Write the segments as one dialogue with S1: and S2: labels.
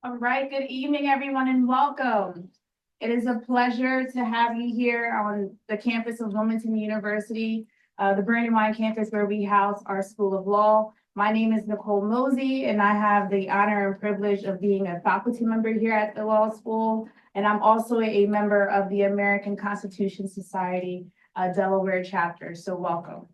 S1: All right, good evening, everyone, and welcome. It is a pleasure to have you here on the campus of Wilmington University, the Brandywine Campus, where we house our School of Law. My name is Nicole Mozee, and I have the honor and privilege of being a faculty member here at the law school, and I'm also a member of the American Constitution Society, Delaware chapter, so welcome.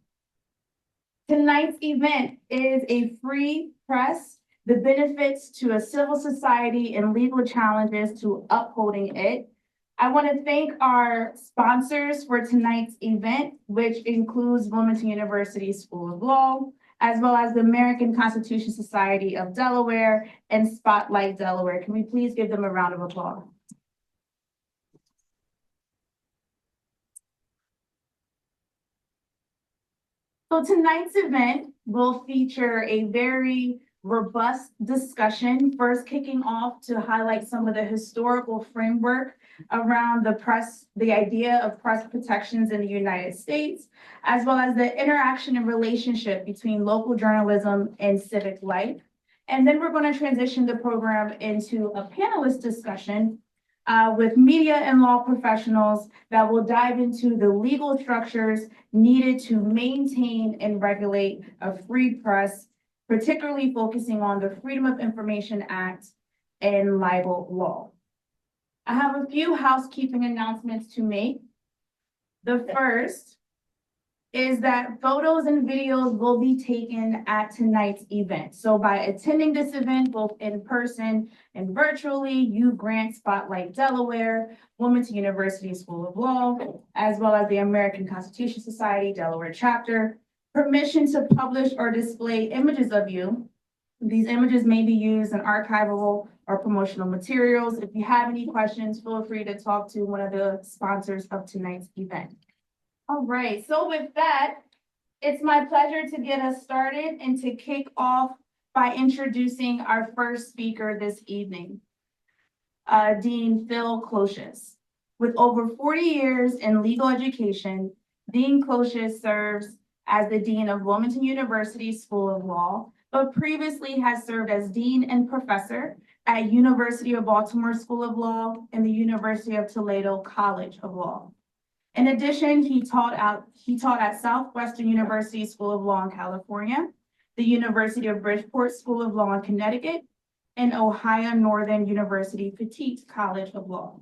S1: Tonight's event is a free press, the benefits to a civil society and legal challenges to upholding it. I want to thank our sponsors for tonight's event, which includes Wilmington University School of Law, as well as the American Constitution Society of Delaware and Spotlight Delaware. Can we please give them a round of applause? So tonight's event will feature a very robust discussion, first kicking off to highlight some of the historical framework around the press, the idea of press protections in the United States, as well as the interaction and relationship between local journalism and civic life. And then we're going to transition the program into a panelist discussion with media and law professionals that will dive into the legal structures needed to maintain and regulate a free press, particularly focusing on the Freedom of Information Act and libel law. I have a few housekeeping announcements to make. The first is that photos and videos will be taken at tonight's event. So by attending this event, both in person and virtually, you grant Spotlight Delaware, Wilmington University School of Law, as well as the American Constitution Society Delaware chapter, permission to publish or display images of you. These images may be used in archival or promotional materials. If you have any questions, feel free to talk to one of the sponsors of tonight's event. All right, so with that, it's my pleasure to get us started and to kick off by introducing our first speaker this evening, Dean Phil Closius. With over 40 years in legal education, Dean Closius serves as the Dean of Wilmington University School of Law, but previously has served as Dean and Professor at University of Baltimore School of Law and the University of Toledo College of Law. In addition, he taught at Southwestern University School of Law in California, the University of Bridgeport School of Law in Connecticut, and Ohio Northern University Petite College of Law.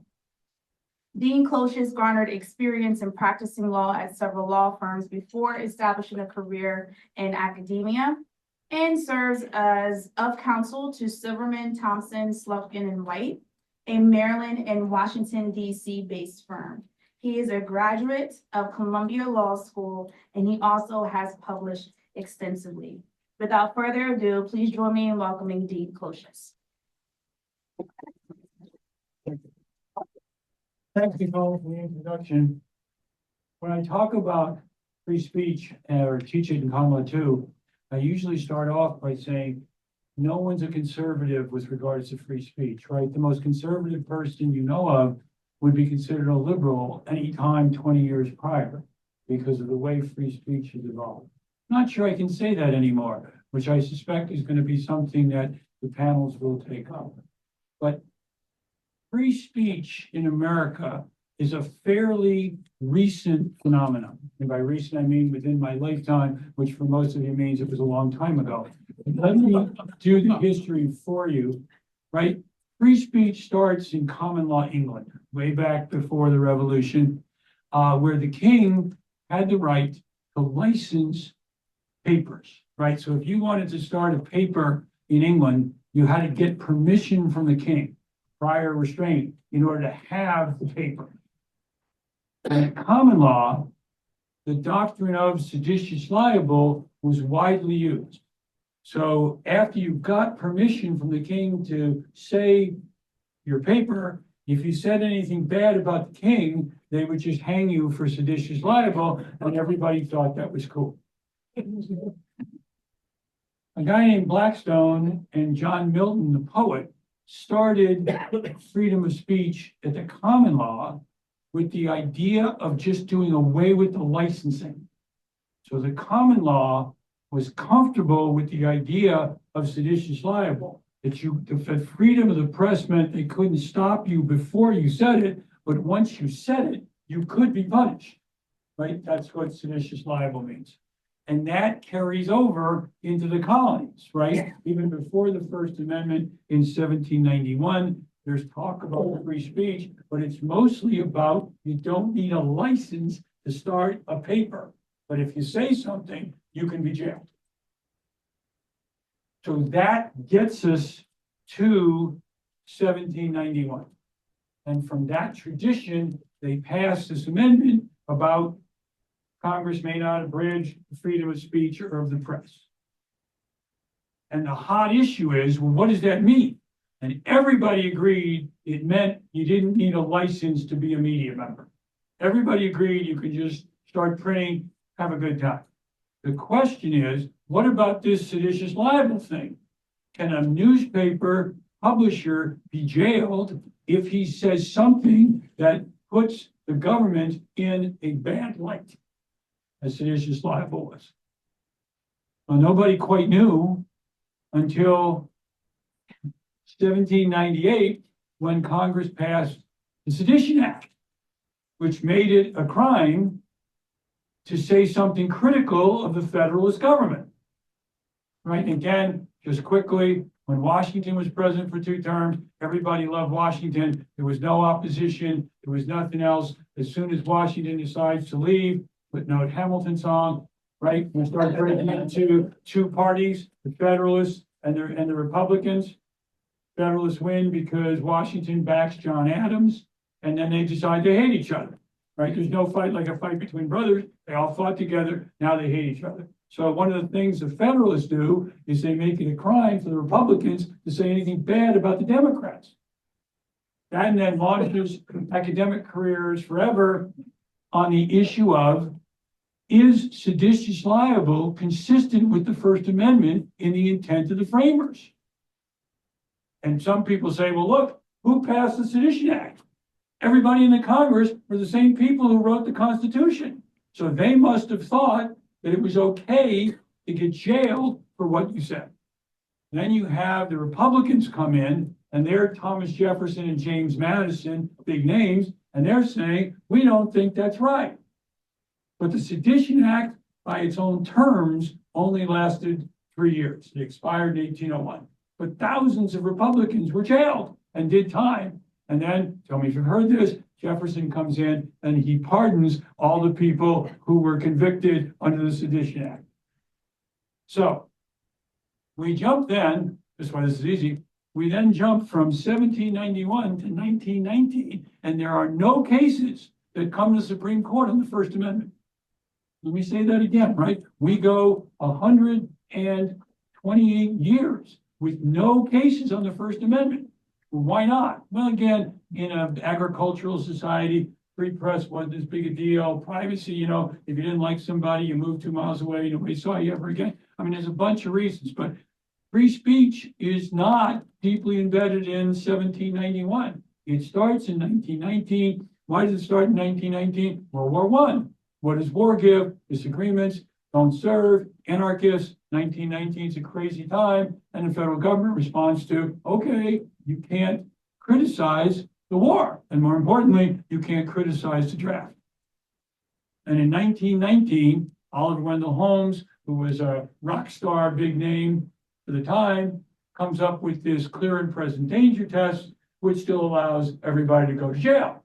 S1: Dean Closius garnered experience in practicing law at several law firms before establishing a career in academia, and serves as of counsel to Silverman, Thompson, Slufkin, and White, a Maryland and Washington, D.C. based firm. He is a graduate of Columbia Law School, and he also has published extensively. Without further ado, please join me in welcoming Dean Closius.
S2: Thanks, Nicole, for the introduction. When I talk about free speech or teach it in common law too, I usually start off by saying no one's a conservative with regards to free speech, right? The most conservative person you know of would be considered a liberal anytime 20 years prior because of the way free speech has evolved. I'm not sure I can say that anymore, which I suspect is going to be something that the panels will take up. But free speech in America is a fairly recent phenomenon. And by recent, I mean within my lifetime, which for most of you means it was a long time ago. Let me do the history for you, right? Free speech starts in common law England, way back before the Revolution, where the king had the right to license papers, right? So if you wanted to start a paper in England, you had to get permission from the king, prior restraint, in order to have the paper. And in common law, the doctrine of seditious libel was widely used. So after you got permission from the king to say your paper, if you said anything bad about the king, they would just hang you for seditious libel, and everybody thought that was cool. A guy named Blackstone and John Milton, the poet, started freedom of speech at the common law with the idea of just doing away with the licensing. So the common law was comfortable with the idea of seditious libel. that the freedom of the press meant they couldn't stop you before you said it, but once you said it, you could be punished, right? That's what seditious libel means. And that carries over into the colonies, right?
S1: Yeah.
S2: Even before the First Amendment in 1791, there's talk about free speech, but it's mostly about you don't need a license to start a paper. But if you say something, you can be jailed. So that gets us to 1791. And from that tradition, they passed this amendment about Congress may not abridge the freedom of speech or of the press. And the hot issue is, well, what does that mean? And everybody agreed it meant you didn't need a license to be a media member. Everybody agreed you could just start printing, have a good time. The question is, what about this seditious libel thing? Can a newspaper publisher be jailed if he says something that puts the government in a bad light, as seditious libel was? Well, nobody quite knew until 1798, when Congress passed the Sedition Act, which made it a crime to say something critical of the Federalist government. Right? And again, just quickly, when Washington was president for 2 terms, everybody loved Washington. There was no opposition. There was nothing else. As soon as Washington decides to leave, footnote Hamilton song, right? We start breaking into 2 parties, the Federalists and the Republicans. Federalists win because Washington backs John Adams, and then they decide they hate each other, right? There's no fight like a fight between brothers. They all fought together. Now they hate each other. So one of the things the Federalists do is they make it a crime for the Republicans to say anything bad about the Democrats. That then launches academic careers forever on the issue of, is seditious libel consistent with the First Amendment in the intent of the framers? And some people say, well, look, who passed the Sedition Act? Everybody in the Congress were the same people who wrote the Constitution. So they must have thought that it was okay to get jailed for what you said. And then you have the Republicans come in, and they're Thomas Jefferson and James Madison, big names, and they're saying, we don't think that's right. But the Sedition Act, by its own terms, only lasted 3 years. It expired in 1801. But thousands of Republicans were jailed and did time. And then, tell me if you've heard this, Jefferson comes in and he pardons all the people who were convicted under the Sedition Act. So we jump then, this is why this is easy, we then jump from 1791 to 1919, and there are no cases that come to the Supreme Court on the First Amendment. Let me say that again, right? We go 128 years with no cases on the First Amendment. Well, why not? Well, again, in an agricultural society, free press wasn't as big a deal. Privacy, you know, if you didn't like somebody, you moved 2 miles away, nobody saw you ever again. I mean, there's a bunch of reasons, but free speech is not deeply embedded in 1791. It starts in 1919. Why does it start in 1919? World War I. What does war give? Disagreements, don't serve, anarchists. 1919 is a crazy time, and the federal government responds to, okay, you can't criticize the war, and more importantly, you can't criticize the draft. And in 1919, Oliver Wendell Holmes, who was a rock star, big name for the time, comes up with this clear and present danger test, which still allows everybody to go to jail.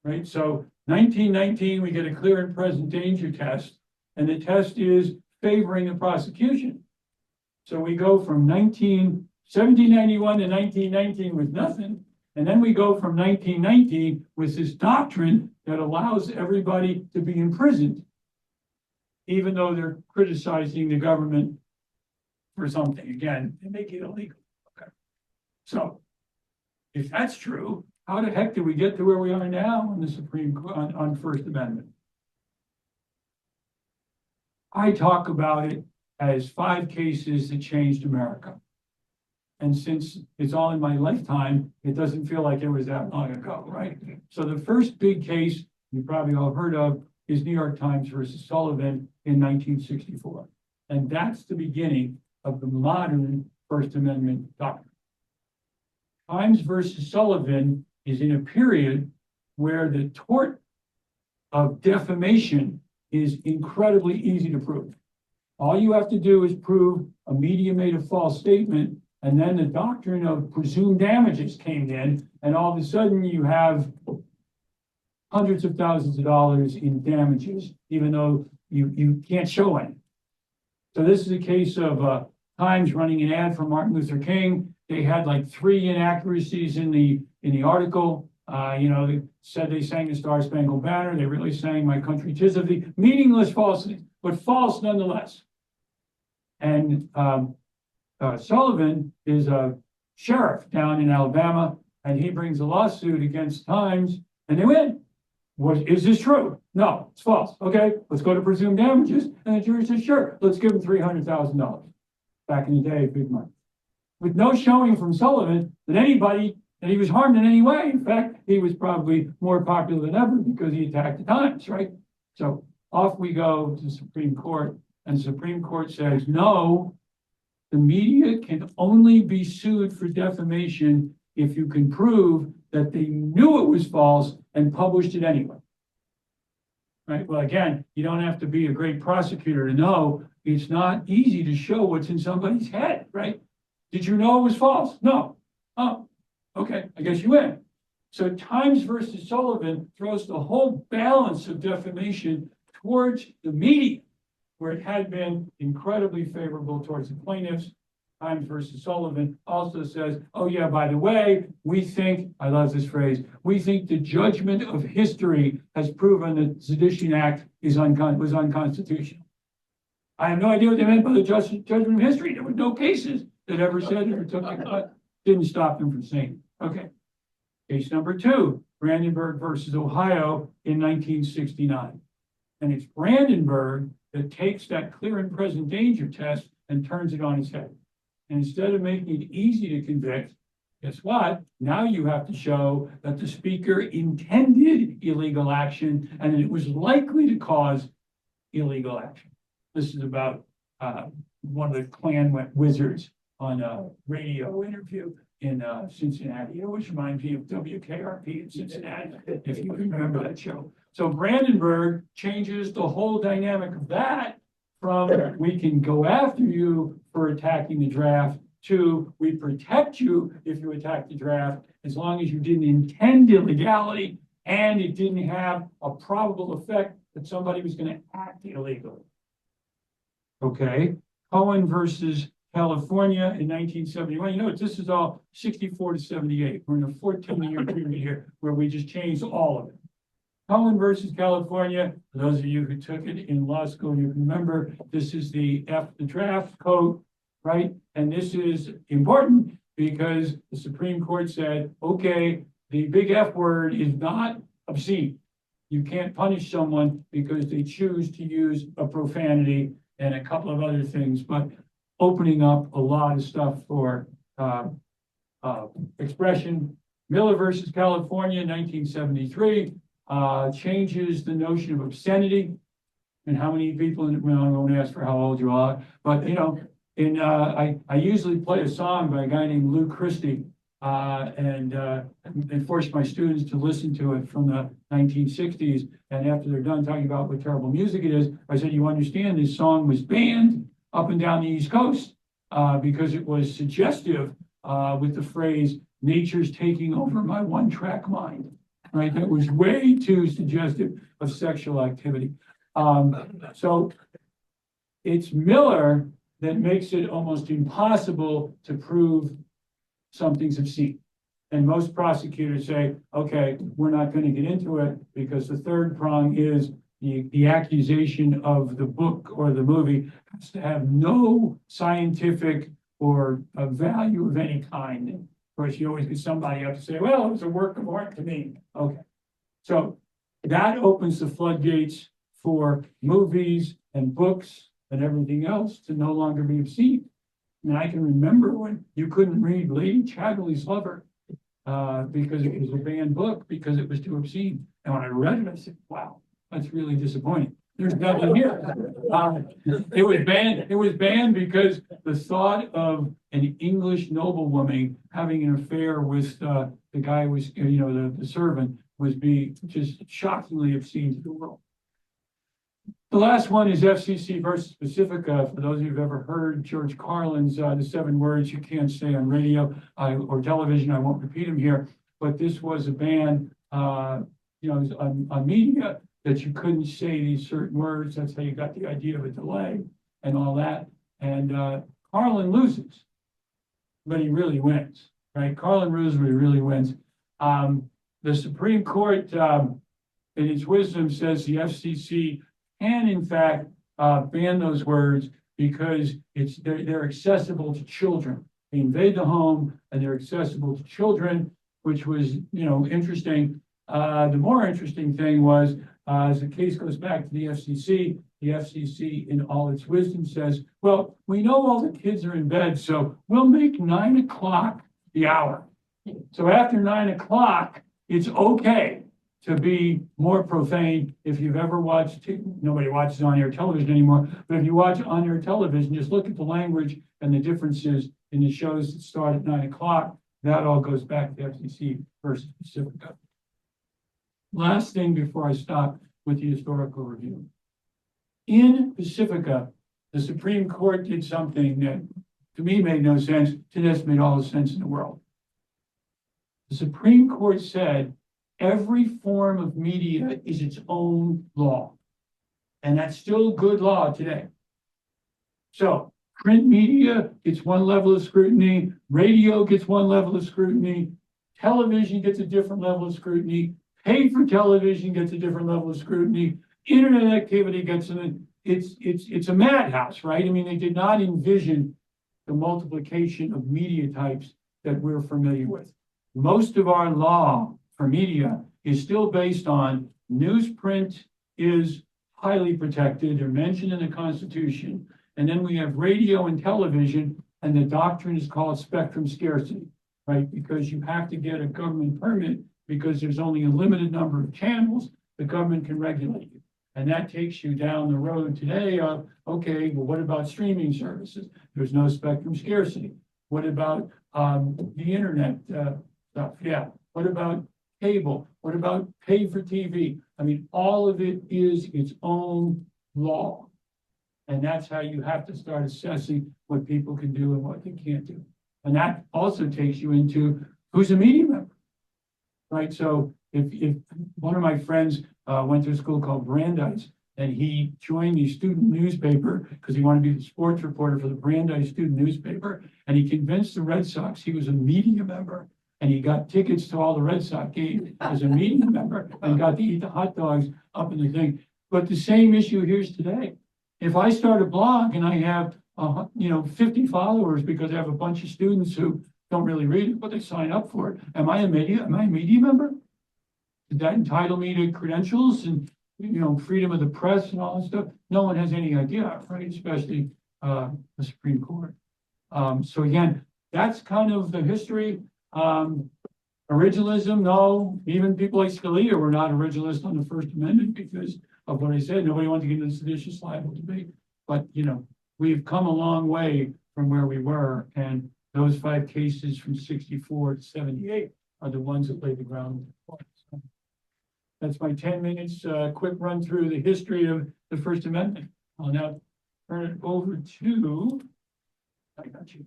S2: Right? So 1919, we get a clear and present danger test, and the test is favoring the prosecution. So we go from 1791 to 1919 with nothing, and then we go from 1919 with this doctrine that allows everybody to be imprisoned, even though they're criticizing the government for something. Again, they make it illegal. Okay. So if that's true, how the heck did we get to where we are now on the Supreme Court on First Amendment? I talk about it as 5 cases that changed America. And since it's all in my lifetime, it doesn't feel like it was that long ago, right? So the first big case you probably all heard of is New York Times versus Sullivan in 1964. And that's the beginning of the modern First Amendment doctrine. Times versus Sullivan is in a period where the tort of defamation is incredibly easy to prove. All you have to do is prove a media made a false statement, and then the doctrine of presumed damages came in, and all of a sudden you have hundreds of thousands of dollars in damages, even though you can't show any. So this is a case of Times running an ad for Martin Luther King. They had like 3 inaccuracies in the article. They said they sang the Star Spangled Banner. They really sang My Country 'Tis of Thee. Meaningless falsity, but false nonetheless. And Sullivan is a sheriff down in Alabama, and he brings a lawsuit against Times, and they win. Is this true? No, it's false. Okay, let's go to presumed damages. And the jury says, sure, let's give him $300,000. Back in the day, big money. With no showing from Sullivan that anybody, that he was harmed in any way. In fact, he was probably more popular than ever because he attacked the Times, right? So off we go to the Supreme Court, and the Supreme Court says, no, the media can only be sued for defamation if you can prove that they knew it was false and published it anyway. Right? Well, again, you don't have to be a great prosecutor to know it's not easy to show what's in somebody's head, right? Did you know it was false? No. Oh, okay, I guess you win. So Times versus Sullivan throws the whole balance of defamation towards the media, where it had been incredibly favorable towards the plaintiffs. Times versus Sullivan also says, oh yeah, by the way, we think, I love this phrase, we think the judgment of history has proven that the Sedition Act was unconstitutional. I have no idea what they meant by the judgment of history. There were no cases that ever said it or took it, but didn't stop them from saying it. Okay. Case number 2, Brandenburg versus Ohio in 1969. And it's Brandenburg that takes that clear and present danger test and turns it on its head. And instead of making it easy to convict, guess what? Now you have to show that the speaker intended illegal action and that it was likely to cause illegal action. This is about one of the Klan wizards on a radio interview in Cincinnati. It always reminds me of WKRP in Cincinnati, if you can remember that show. So Brandenburg changes the whole dynamic of that from we can go after you for attacking the draft to we protect you if you attack the draft as long as you didn't intend illegality and it didn't have a probable effect that somebody was going to act illegally. Okay, Cohen versus California in 1971. You know, this is all 64 to 78. We're in a 14-year period here where we just changed all of it. Cohen versus California, for those of you who took it in law school, you remember this is the draft code, right? And this is important because the Supreme Court said, okay, the big F word is not obscene. You can't punish someone because they choose to use a profanity and a couple of other things, but opening up a lot of stuff for expression. Miller versus California, 1973, changes the notion of obscenity and how many people, well, I won't ask for how old you are, but you know, I usually play a song by a guy named Lou Christie and force my students to listen to it from the 1960s. And after they're done talking about what terrible music it is, I said, you understand this song was banned up and down the East Coast because it was suggestive with the phrase, nature's taking over my one-track mind, right? That was way too suggestive of sexual activity. So it's Miller that makes it almost impossible to prove something's obscene. And most prosecutors say, okay, we're not going to get into it because the third prong is the accusation of the book or the movie has to have no scientific or a value of any kind. Of course, you always get somebody up to say, well, it was a work of art to me. Okay. So that opens the floodgates for movies and books and everything else to no longer be obscene. And I can remember when you couldn't read Lady Chatterley's Lover because it was a banned book because it was too obscene. And when I read it, I said, wow, that's really disappointing. There's nothing here. It was banned because the thought of an English noblewoman having an affair with the guy who was, the servant was being just shockingly obscene to the world. The last one is FCC versus Pacifica. For those of you who've ever heard George Carlin's the 7 words you can't say on radio or television, I won't repeat them here, but this was a ban, on media, that you couldn't say these certain words. That's how you got the idea of a delay and all that. And Carlin loses, but he really wins, right? Carlin loses, but he really wins. The Supreme Court, in its wisdom, says the FCC can, in fact, ban those words because they're accessible to children. They invade the home and they're accessible to children, which was, interesting. The more interesting thing was, as the case goes back to the FCC in all its wisdom says, well, we know all the kids are in bed, so we'll make 9 o'clock the hour. So after 9 o'clock, it's okay to be more profane. If you've ever watched, nobody watches on-air television anymore, but if you watch on-air television, just look at the language and the differences in the shows that start at 9 o'clock. That all goes back to FCC versus Pacifica. Last thing before I stop with the historical review. In Pacifica, the Supreme Court did something that to me made no sense. To this made all the sense in the world. The Supreme Court said every form of media is its own law. And that's still good law today. So print media gets one level of scrutiny, radio gets one level of scrutiny, television gets a different level of scrutiny, pay for television gets a different level of scrutiny, internet activity gets it's a madhouse, right? I mean, they did not envision the multiplication of media types that we're familiar with. Most of our law for media is still based on newsprint is highly protected or mentioned in the Constitution. And then we have radio and television, and the doctrine is called spectrum scarcity, right? Because you have to get a government permit because there's only a limited number of channels the government can regulate you. And that takes you down the road today of, okay, well, what about streaming services? There's no spectrum scarcity. What about the internet stuff? Yeah. What about cable? What about pay for TV? I mean, all of it is its own law. And that's how you have to start assessing what people can do and what they can't do. And that also takes you into who's a media member. Right, so if one of my friends went to a school called Brandeis, and he joined the student newspaper because he wanted to be the sports reporter for the Brandeis student newspaper, and he convinced the Red Sox he was a media member, and he got tickets to all the Red Sox games as a media member, and got to eat the hot dogs up in the thing. But the same issue here's today. If I start a blog and I have 50 followers because I have a bunch of students who don't really read it, but they sign up for it. Am I a media member? Does that entitle me to credentials and freedom of the press and all that stuff? No one has any idea, right? Especially the Supreme Court. So again, that's kind of the history. Originalism, no, even people like Scalia were not originalist on the First Amendment because of what I said. Nobody wanted to get into the seditious libel debate. But we've come a long way from where we were, and those 5 cases from 64 to 78 are the ones that laid the ground. So that's my 10 minutes, quick run through the history of the First Amendment. I'll now turn it over to, I got you.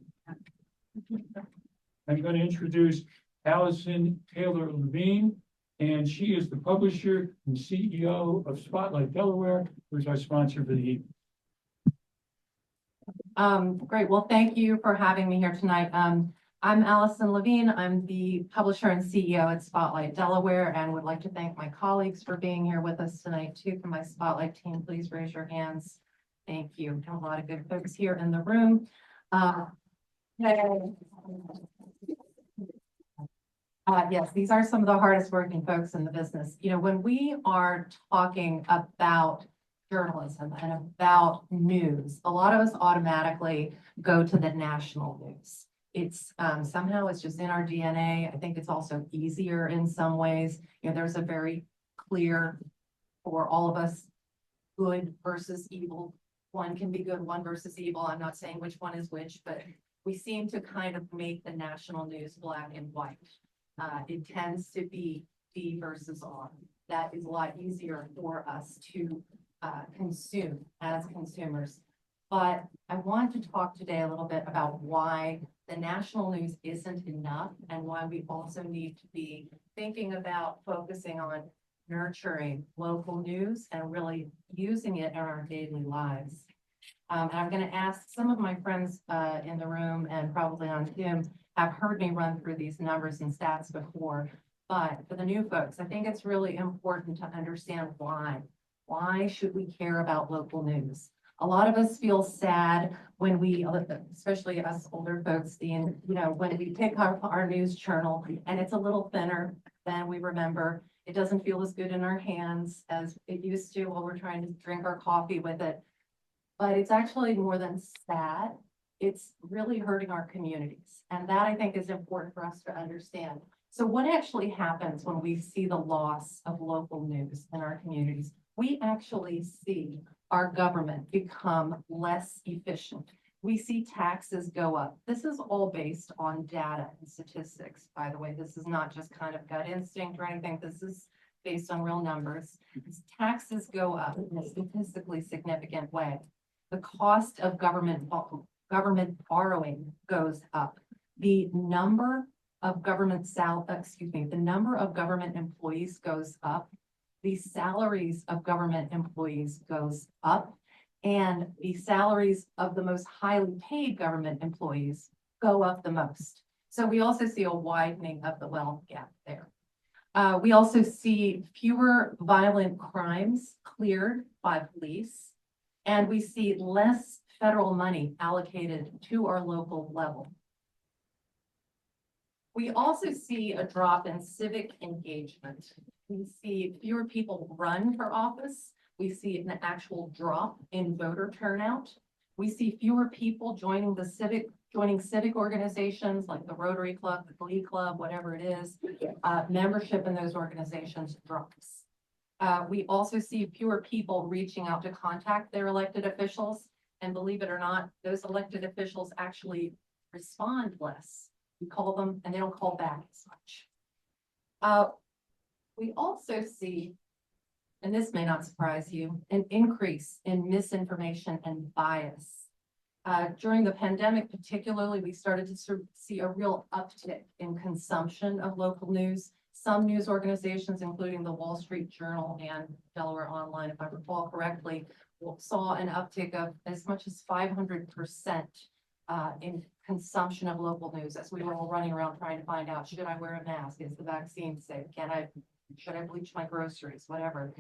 S2: I'm going to introduce Allison Taylor Levine, and she is the publisher and CEO of Spotlight Delaware, who's our sponsor for the evening.
S3: Great. Well, thank you for having me here tonight. I'm Allison Levine. I'm the publisher and CEO at Spotlight Delaware, and would like to thank my colleagues for being here with us tonight too. For my Spotlight team, please raise your hands. Thank you. We have a lot of good folks here in the room. Yes, these are some of the hardest working folks in the business. When we are talking about journalism and about news, a lot of us automatically go to the national news. It's somehow it's just in our DNA. I think it's also easier in some ways. There's a very clear, for all of us good versus evil. One can be good, one versus evil. I'm not saying which one is which, but we seem to kind of make the national news black and white. It tends to be B versus R. That is a lot easier for us to consume as consumers. But I want to talk today a little bit about why the national news isn't enough and why we also need to be thinking about focusing on nurturing local news and really using it in our daily lives. And I'm going to ask some of my friends in the room and probably on Zoom have heard me run through these numbers and stats before. But for the new folks, I think it's really important to understand why. Why should we care about local news? A lot of us feel sad when we, especially us older folks, when we pick up our news journal and it's a little thinner than we remember. It doesn't feel as good in our hands as it used to while we're trying to drink our coffee with it. But it's actually more than sad. It's really hurting our communities. And that I think is important for us to understand. So what actually happens when we see the loss of local news in our communities? We actually see our government become less efficient. We see taxes go up. This is all based on data and statistics, by the way. This is not just kind of gut instinct or anything. This is based on real numbers. Taxes go up in a statistically significant way. The cost of government borrowing goes up. The number of government employees goes up. The salaries of government employees goes up, and the salaries of the most highly paid government employees go up the most. So we also see a widening of the wealth gap there. We also see fewer violent crimes cleared by police, and we see less federal money allocated to our local level. We also see a drop in civic engagement. We see fewer people run for office. We see an actual drop in voter turnout. We see fewer people joining civic organizations like the Rotary Club, the Glee Club, whatever it is. Membership in those organizations drops. We also see fewer people reaching out to contact their elected officials. And believe it or not, those elected officials actually respond less. We call them and they don't call back as much. We also see, and this may not surprise you, an increase in misinformation and bias. During the pandemic, particularly, we started to see a real uptick in consumption of local news. Some news organizations, including the Wall Street Journal and Delaware Online, if I recall correctly, saw an uptick of as much as 500% in consumption of local news as we were all running around trying to find out, should I wear a mask? Is the vaccine safe? Should I bleach my groceries? Whatever.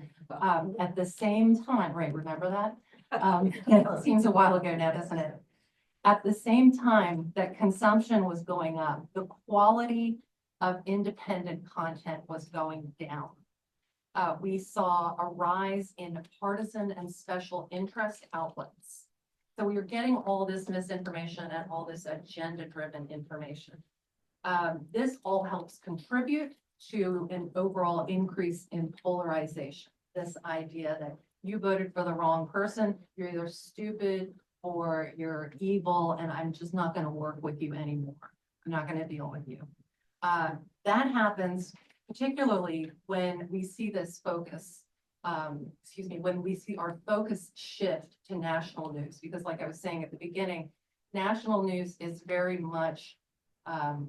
S3: At the same time, right, remember that? It seems a while ago now, doesn't it? At the same time that consumption was going up, the quality of independent content was going down. We saw a rise in partisan and special interest outlets. So we were getting all this misinformation and all this agenda-driven information. This all helps contribute to an overall increase in polarization. This idea that you voted for the wrong person, you're either stupid or you're evil, and I'm just not going to work with you anymore. I'm not going to deal with you. That happens particularly when we see this focus, when we see our focus shift to national news, because like I was saying at the beginning, national news is very much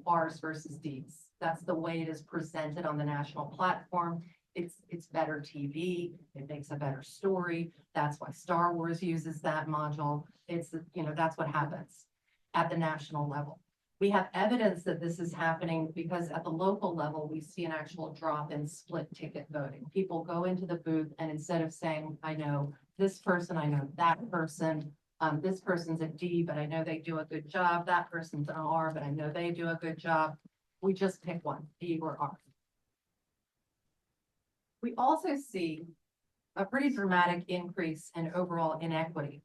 S3: R's versus D's. That's the way it is presented on the national platform. It's better TV. It makes a better story. That's why Star Wars uses that module. That's what happens at the national level. We have evidence that this is happening because at the local level, we see an actual drop in split ticket voting. People go into the booth and instead of saying, I know this person, I know that person, this person's a D, but I know they do a good job. That person's an R, but I know they do a good job. We just pick one, D or R. We also see a pretty dramatic increase in overall inequity.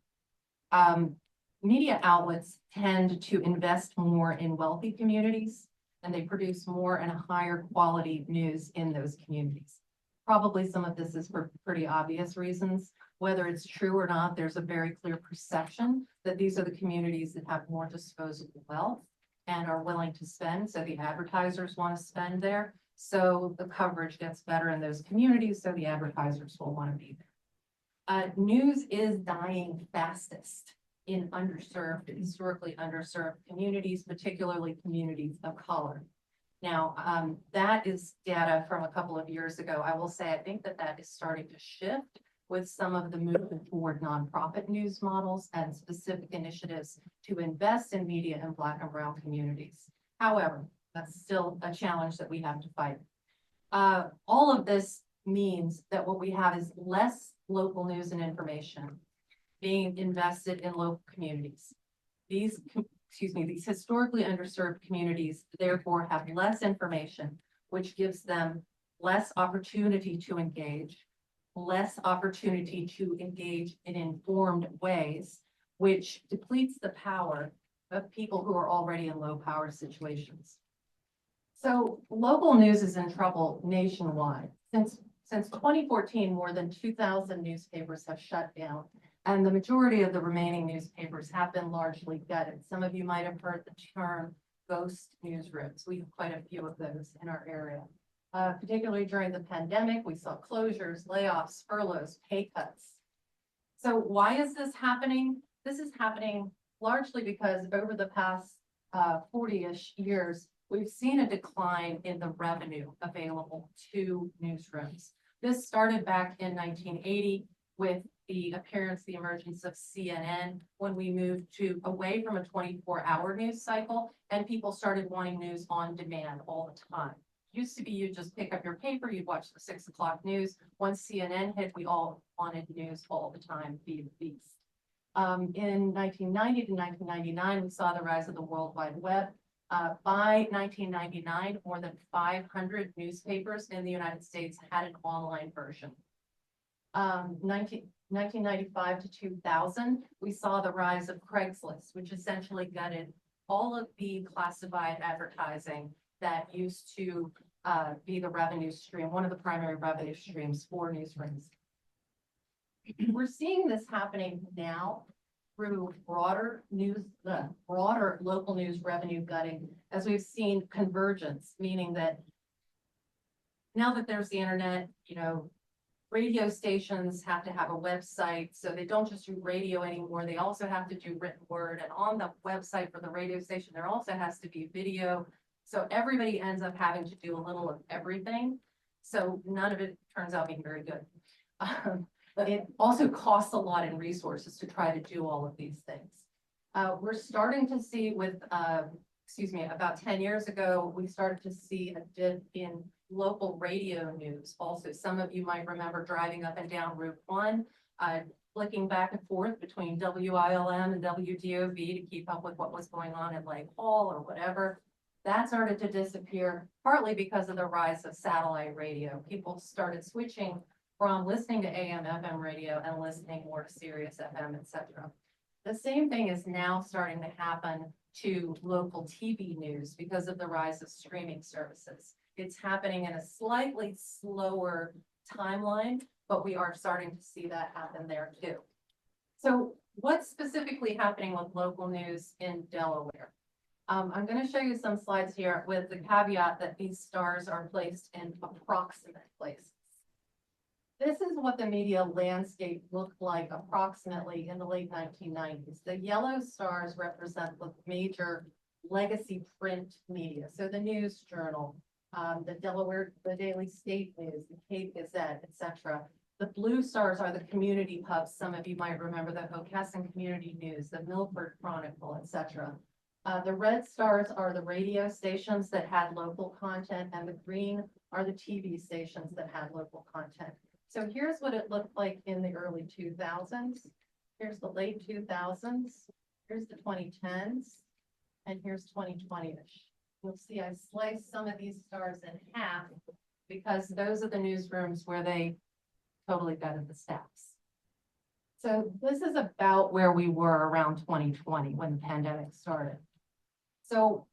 S3: Media outlets tend to invest more in wealthy communities, and they produce more and higher quality news in those communities. Probably some of this is for pretty obvious reasons. Whether it's true or not, there's a very clear perception that these are the communities that have more disposable wealth and are willing to spend, so the advertisers want to spend there. So the coverage gets better in those communities, so the advertisers will want to be there. News is dying fastest in underserved, historically underserved communities, particularly communities of color. Now, that is data from a couple of years ago. I will say, I think that that is starting to shift with some of the movement toward nonprofit news models and specific initiatives to invest in media in Black and brown communities. However, that's still a challenge that we have to fight. All of this means that what we have is less local news and information being invested in local communities. These historically underserved communities therefore have less information, which gives them less opportunity to engage, less opportunity to engage in informed ways, which depletes the power of people who are already in low power situations. So local news is in trouble nationwide. Since 2014, more than 2,000 newspapers have shut down, and the majority of the remaining newspapers have been largely gutted. Some of you might have heard the term ghost newsrooms. We have quite a few of those in our area. Particularly during the pandemic, we saw closures, layoffs, furloughs, pay cuts. So why is this happening? This is happening largely because over the past 40-ish years, we've seen a decline in the revenue available to newsrooms. This started back in 1980 with the emergence of CNN, when we moved away from a 24-hour news cycle, and people started wanting news on demand all the time. Used to be you just pick up your paper, you'd watch the 6 o'clock news. Once CNN hit, we all wanted news all the time, be the beast. In 1990 to 1999, we saw the rise of the World Wide Web. By 1999, more than 500 newspapers in the United States had an online version. 1995 to 2000, we saw the rise of Craigslist, which essentially gutted all of the classified advertising that used to be the revenue stream, one of the primary revenue streams for newsrooms. We're seeing this happening now through broader local news revenue gutting, as we've seen convergence, meaning that now that there's the internet, radio stations have to have a website, so they don't just do radio anymore. They also have to do written word, and on the website for the radio station, there also has to be video. So everybody ends up having to do a little of everything. So none of it turns out being very good. But it also costs a lot in resources to try to do all of these things. We're starting to see with, about 10 years ago, we started to see a dip in local radio news. Also, some of you might remember driving up and down Route 1, flicking back and forth between WILM and WDOV to keep up with what was going on in Lake Hall or whatever. That started to disappear, partly because of the rise of satellite radio. People started switching from listening to AM, FM radio and listening more to Sirius FM, etc. The same thing is now starting to happen to local TV news because of the rise of streaming services. It's happening in a slightly slower timeline, but we are starting to see that happen there too. So what's specifically happening with local news in Delaware? I'm going to show you some slides here with the caveat that these stars are placed in approximate places. This is what the media landscape looked like approximately in the late 1990s. The yellow stars represent the major legacy print media. So the News Journal, the Delaware, the Daily State News, the Cape Gazette, etc. The blue stars are the community pubs. Some of you might remember the Jakabcin Community News, the Milford Chronicle, etc. The red stars are the radio stations that had local content, and the green are the TV stations that had local content. So here's what it looked like in the early 2000s. Here's the late 2000s. Here's the 2010s. And here's 2020-ish. You'll see I sliced some of these stars in half because those are the newsrooms where they totally gutted the staffs. So this is about where we were around 2020 when the pandemic started. So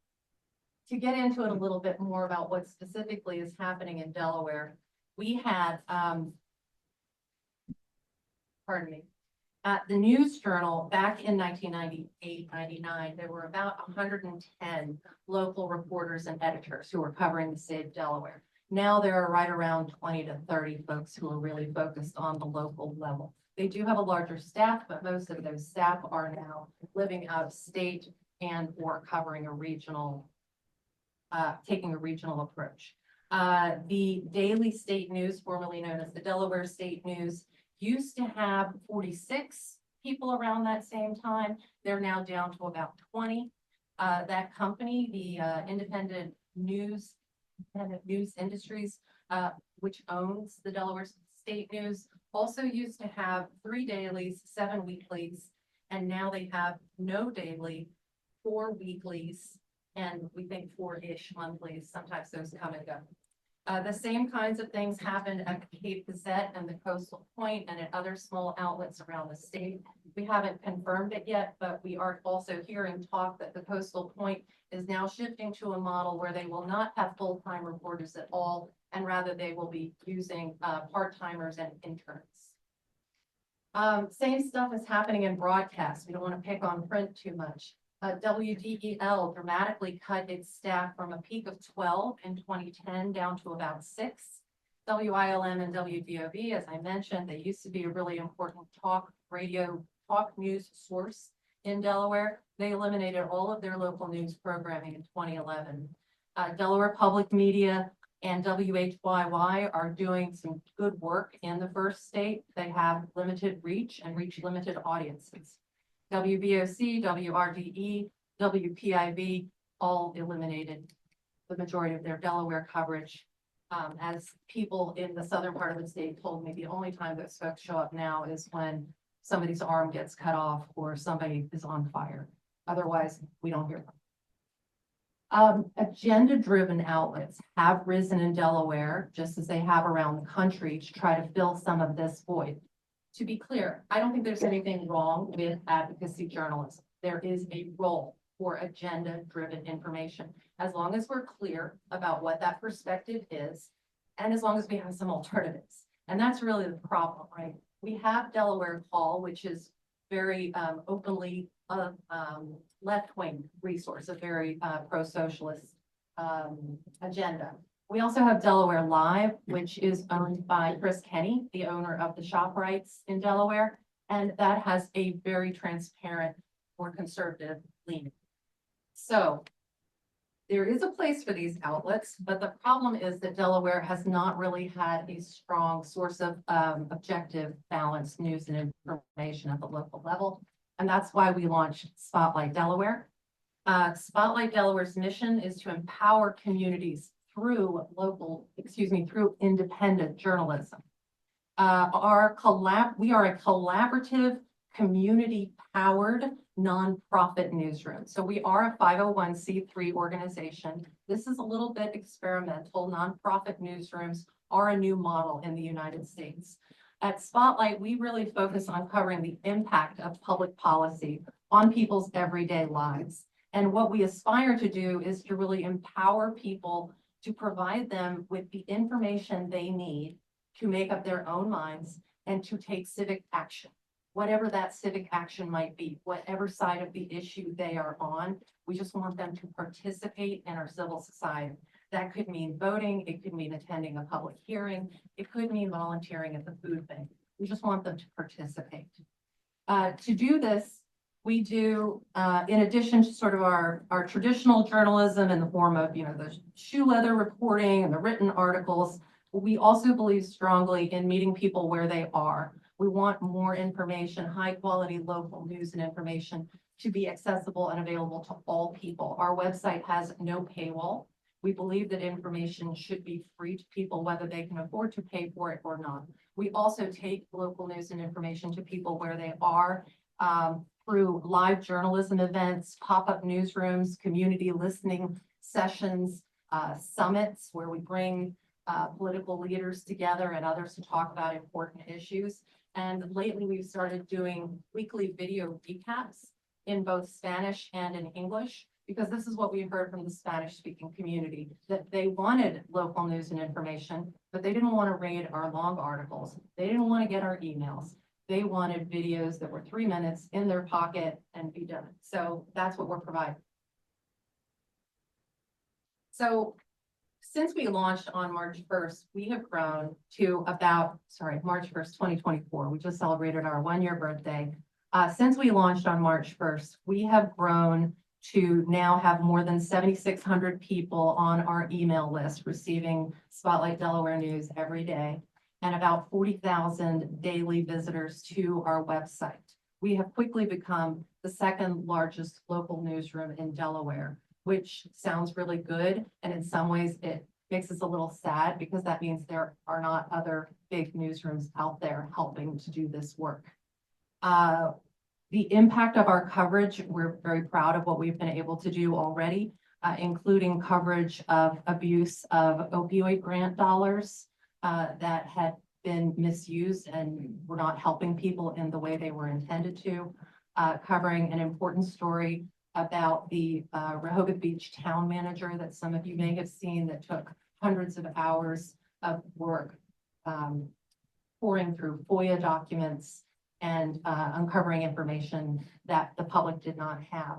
S3: to get into it a little bit more about what specifically is happening in Delaware, we had pardon me. At the News Journal, back in 1998, 99, there were about 110 local reporters and editors who were covering the state of Delaware. Now there are right around 20 to 30 folks who are really focused on the local level. They do have a larger staff, but most of those staff are now living out of state and or covering a regional, taking a regional approach. The Daily State News, formerly known as the Delaware State News, used to have 46 people around that same time. They're now down to about 20. That company, the Independent News Industries, which owns the Delaware State News, also used to have 3 dailies, 7 weeklies, and now they have no daily, 4 weeklies, and we think 4-ish monthlies. Sometimes those come and go. The same kinds of things happened at the Cape Gazette and the Coastal Point and at other small outlets around the state. We haven't confirmed it yet, but we are also hearing talk that the Coastal Point is now shifting to a model where they will not have full-time reporters at all, and rather they will be using part-timers and interns. Same stuff is happening in broadcast. We don't want to pick on print too much. WDEL dramatically cut its staff from a peak of 12 in 2010 down to about 6. WILM and WDOB, as I mentioned, they used to be a really important talk news source in Delaware. They eliminated all of their local news programming in 2011. Delaware Public Media and WHYY are doing some good work in the first state. They have limited reach and reach limited audiences. WVOC, WRDE, WPIB all eliminated the majority of their Delaware coverage. As people in the southern part of the state told me, the only time those folks show up now is when somebody's arm gets cut off or somebody is on fire. Otherwise, we don't hear them. Agenda-driven outlets have risen in Delaware, just as they have around the country, to try to fill some of this void. To be clear, I don't think there's anything wrong with advocacy journalism. There is a role for agenda-driven information, as long as we're clear about what that perspective is, and as long as we have some alternatives. And that's really the problem, right? We have Delaware Call, which is very openly left-wing resource, a very pro-socialist agenda. We also have Delaware Live, which is owned by Chris Kenny, the owner of the ShopRites in Delaware, and that has a very transparent or conservative leaning. So there is a place for these outlets, but the problem is that Delaware has not really had a strong source of objective, balanced news and information at the local level, and that's why we launched Spotlight Delaware. Spotlight Delaware's mission is to empower communities through through independent journalism. We are a collaborative, community-powered nonprofit newsroom. So we are a 501c3 organization. This is a little bit experimental. Nonprofit newsrooms are a new model in the United States. At Spotlight, we really focus on covering the impact of public policy on people's everyday lives. And what we aspire to do is to really empower people to provide them with the information they need to make up their own minds and to take civic action, whatever that civic action might be, whatever side of the issue they are on. We just want them to participate in our civil society. That could mean voting. It could mean attending a public hearing. It could mean volunteering at the food bank. We just want them to participate. To do this, we do, in addition to sort of our traditional journalism in the form of, the shoe leather reporting and the written articles, we also believe strongly in meeting people where they are. We want more information, high quality local news and information to be accessible and available to all people. Our website has no paywall. We believe that information should be free to people, whether they can afford to pay for it or not. We also take local news and information to people where they are, through live journalism events, pop-up newsrooms, community listening sessions, summits where we bring political leaders together and others to talk about important issues. And lately we've started doing weekly video recaps in both Spanish and in English, because this is what we heard from the Spanish-speaking community, that they wanted local news and information, but they didn't want to read our long articles. They didn't want to get our emails. They wanted videos that were 3 minutes in their pocket and be done. So that's what we're providing. So since we launched on March 1st, we have grown to March 1st, 2024. We just celebrated our 1-year birthday. Since we launched on March 1st, we have grown to now have more than 7,600 people on our email list receiving Spotlight Delaware news every day, and about 40,000 daily visitors to our website. We have quickly become the second largest local newsroom in Delaware, which sounds really good. And in some ways it makes us a little sad because that means there are not other big newsrooms out there helping to do this work. The impact of our coverage, we're very proud of what we've been able to do already, including coverage of abuse of opioid grant dollars that had been misused and were not helping people in the way they were intended to, covering an important story about the Rehoboth Beach town manager that some of you may have seen that took hundreds of hours of work pouring through FOIA documents and uncovering information that the public did not have.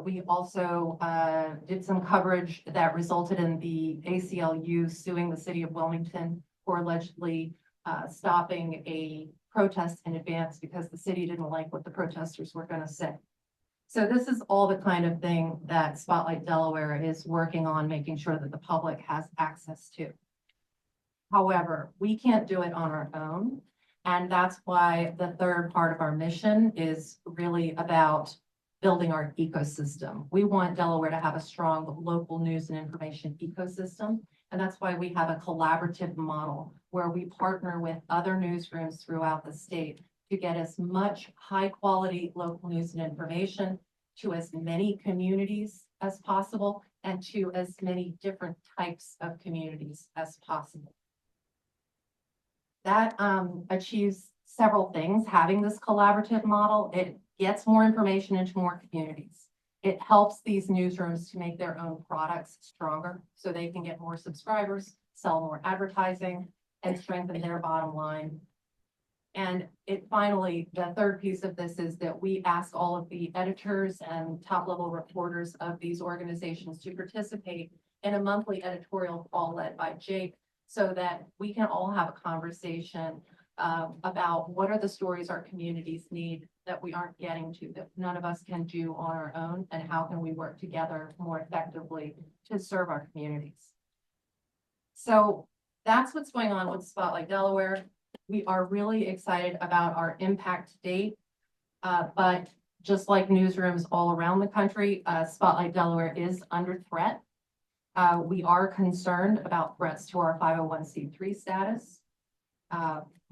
S3: We also did some coverage that resulted in the ACLU suing the city of Wilmington for allegedly stopping a protest in advance because the city didn't like what the protesters were going to say. So this is all the kind of thing that Spotlight Delaware is working on, making sure that the public has access to. However, we can't do it on our own. And that's why the third part of our mission is really about building our ecosystem. We want Delaware to have a strong local news and information ecosystem. And that's why we have a collaborative model where we partner with other newsrooms throughout the state to get as much high quality local news and information to as many communities as possible and to as many different types of communities as possible. That achieves several things. Having this collaborative model, it gets more information into more communities. It helps these newsrooms to make their own products stronger so they can get more subscribers, sell more advertising, and strengthen their bottom line. And it finally, the third piece of this is that we ask all of the editors and top-level reporters of these organizations to participate in a monthly editorial call led by Jake, so that we can all have a conversation about what are the stories our communities need that we aren't getting to, that none of us can do on our own, and how can we work together more effectively to serve our communities. So that's what's going on with Spotlight Delaware. We are really excited about our impact to date, but just like newsrooms all around the country, Spotlight Delaware is under threat. We are concerned about threats to our 501c3 status.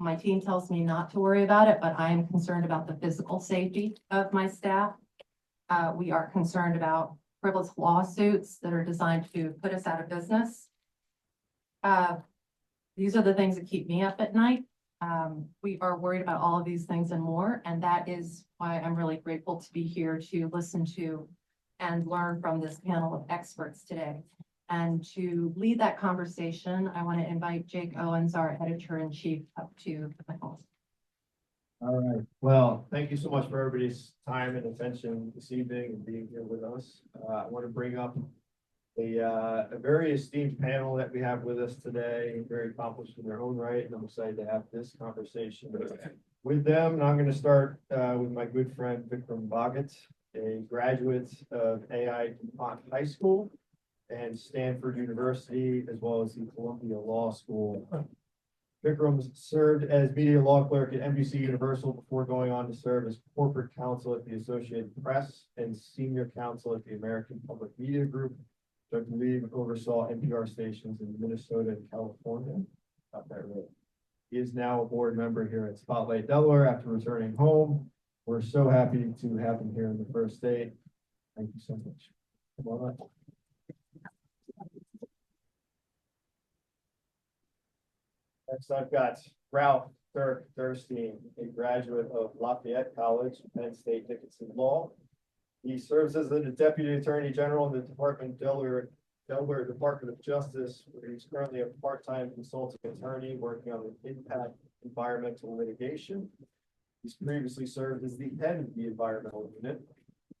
S3: My team tells me not to worry about it, but I am concerned about the physical safety of my staff. We are concerned about frivolous lawsuits that are designed to put us out of business. These are the things that keep me up at night. We are worried about all of these things and more, and that is why I'm really grateful to be here to listen to and learn from this panel of experts today. And to lead that conversation, I want to invite Jake Owens, our editor-in-chief, up to the panel.
S4: All right. Well, thank you so much for everybody's time and attention this evening and being here with us. I want to bring up a very esteemed panel that we have with us today, very accomplished in their own right, and I'm excited to have this conversation with them. And I'm going to start with my good friend Vikram Bhagat, a graduate of AI DuPont High School and Stanford University, as well as the Columbia Law School. Vikram served as media law clerk at NBC Universal before going on to serve as corporate counsel at the Associated Press and senior counsel at the American Public Media Group, which I believe oversaw NPR stations in Minnesota and California. Got that right. He is now a board member here at Spotlight Delaware after returning home. We're so happy to have him here in the first state. Thank you so much. Come on up. Next, I've got Ralph Dirk Durstein, a graduate of Lafayette College, Penn State Dickinson Law. He serves as the Deputy Attorney General in the Delaware Department of Justice, where he's currently a part-time consulting attorney working on the impact environmental litigation. He's previously served as the head of the environmental unit.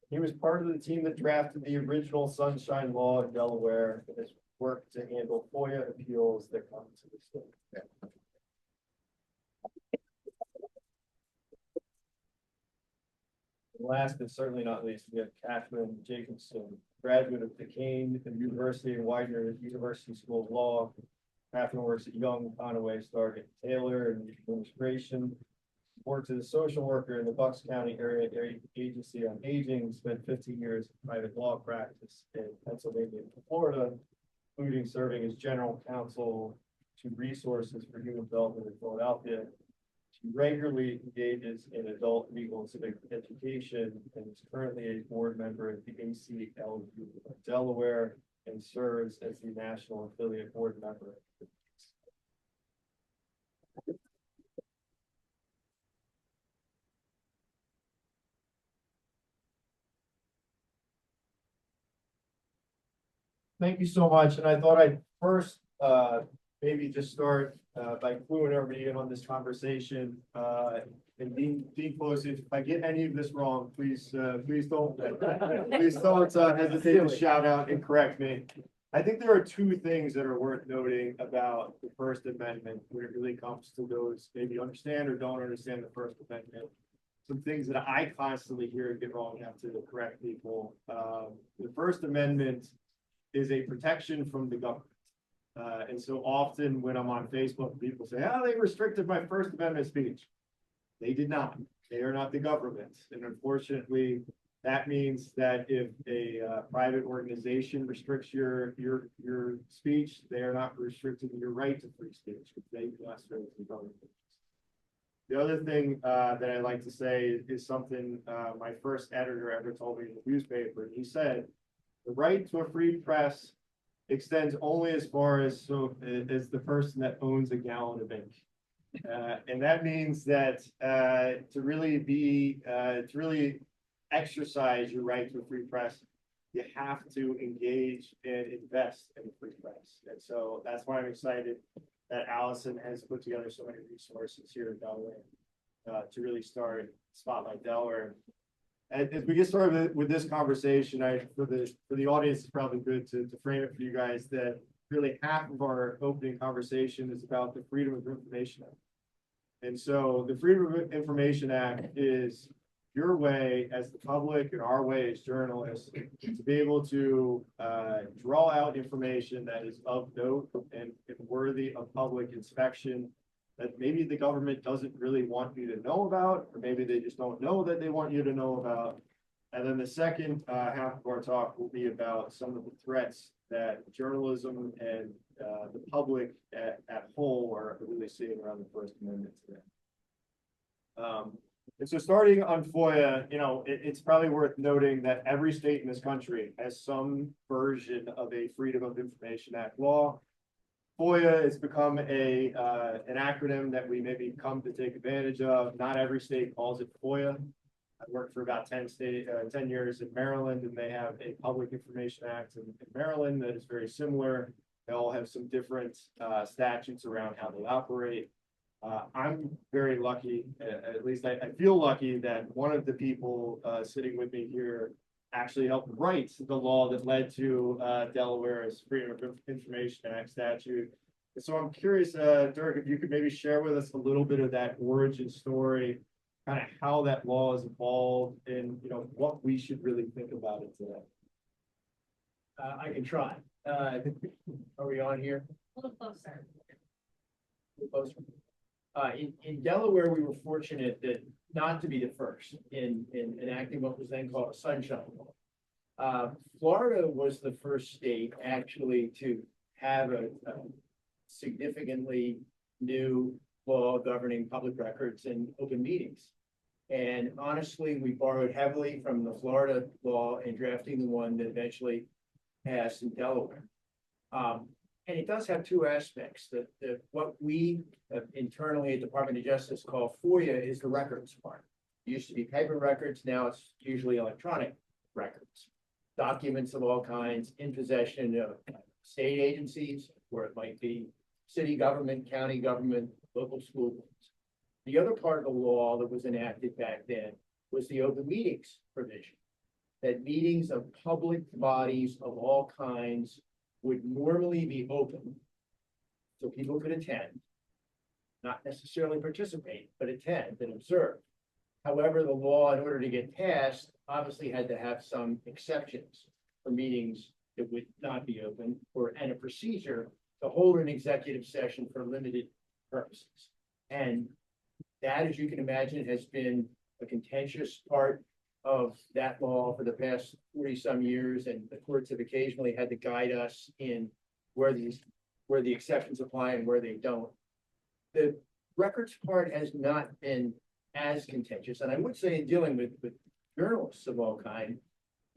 S4: He was part of the team that drafted the original Sunshine Law in Delaware and has worked to handle FOIA appeals that come to the state. Last but certainly not least, we have Kathryn Jakabcin, graduate of Duquesne University and Widener University School of Law. Kathryn works at Young, Conaway, Stark, and Taylor in administration. Worked as a social worker in the Bucks County Area Agency on Aging. Spent 15 years in private law practice in Pennsylvania and Florida, including serving as general counsel to Resources for Human Development in Philadelphia. She regularly engages in adult legal and civic education and is currently a board member at the ACLU of Delaware and serves as the national affiliate board member. Thank you so much. And I thought I'd first maybe just start by cluing everybody in on this conversation. And Dean Closius, if I get any of this wrong, please don't hesitate to shout out and correct me. I think there are two things that are worth noting about the First Amendment when it really comes to those maybe understand or don't understand the First Amendment. Some things that I constantly hear get wrong and have to correct people. The First Amendment is a protection from the government. And so often when I'm on Facebook, people say, oh, they restricted my First Amendment speech. They did not. They are not the government. And unfortunately, that means that if a private organization restricts your speech, they are not restricting your right to free speech because they do not serve the government. The other thing that I like to say is something my first editor ever told me in the newspaper. He said, the right to a free press extends only as far as the person that owns a gallon of ink. And that means that to really exercise your right to a free press, you have to engage and invest in a free press. And so that's why I'm excited that Allison has put together so many resources here in Delaware to really start Spotlight Delaware. As we get started with this conversation, for the audience, it's probably good to frame it for you guys that really half of our opening conversation is about the Freedom of Information Act. And so the Freedom of Information Act is your way as the public and our way as journalists to be able to draw out information that is of note and worthy of public inspection that maybe the government doesn't really want you to know about, or maybe they just don't know that they want you to know about. And then the second half of our talk will be about some of the threats that journalism and the public at whole are really seeing around the First Amendment today. And so starting on FOIA, it's probably worth noting that every state in this country has some version of a Freedom of Information Act law. FOIA has become an acronym that we maybe come to take advantage of. Not every state calls it FOIA. I worked for about 10 years in Maryland, and they have a Public Information Act in Maryland that is very similar. They all have some different statutes around how they operate. I'm very lucky, at least I feel lucky, that one of the people sitting with me here actually helped write the law that led to Delaware's Freedom of Information Act statute. And so I'm curious, Dirk, if you could maybe share with us a little bit of that origin story, kind of how that law has evolved, and what we should really think about it today.
S5: I can try. Are we on here?
S3: A little closer.
S5: A little closer. In Delaware, we were fortunate that not to be the first in enacting what was then called a sunshine law. Florida was the first state actually to have a significantly new law governing public records and open meetings. And honestly, we borrowed heavily from the Florida law in drafting the one that eventually passed in Delaware. And it does have two aspects. That what we internally at Department of Justice call FOIA is the records part. It used to be paper records, now it's usually electronic records. Documents of all kinds in possession of state agencies, where it might be city government, county government, local school boards. The other part of the law that was enacted back then was the open meetings provision. That meetings of public bodies of all kinds would normally be open. So people could attend. Not necessarily participate, but attend and observe. However, the law, in order to get passed, obviously had to have some exceptions for meetings that would not be open, and a procedure to hold an executive session for limited purposes. And that, as you can imagine, has been a contentious part of that law for the past 40-some years, and the courts have occasionally had to guide us in where the exceptions apply and where they don't. The records part has not been as contentious, and I would say in dealing with journalists of all kind,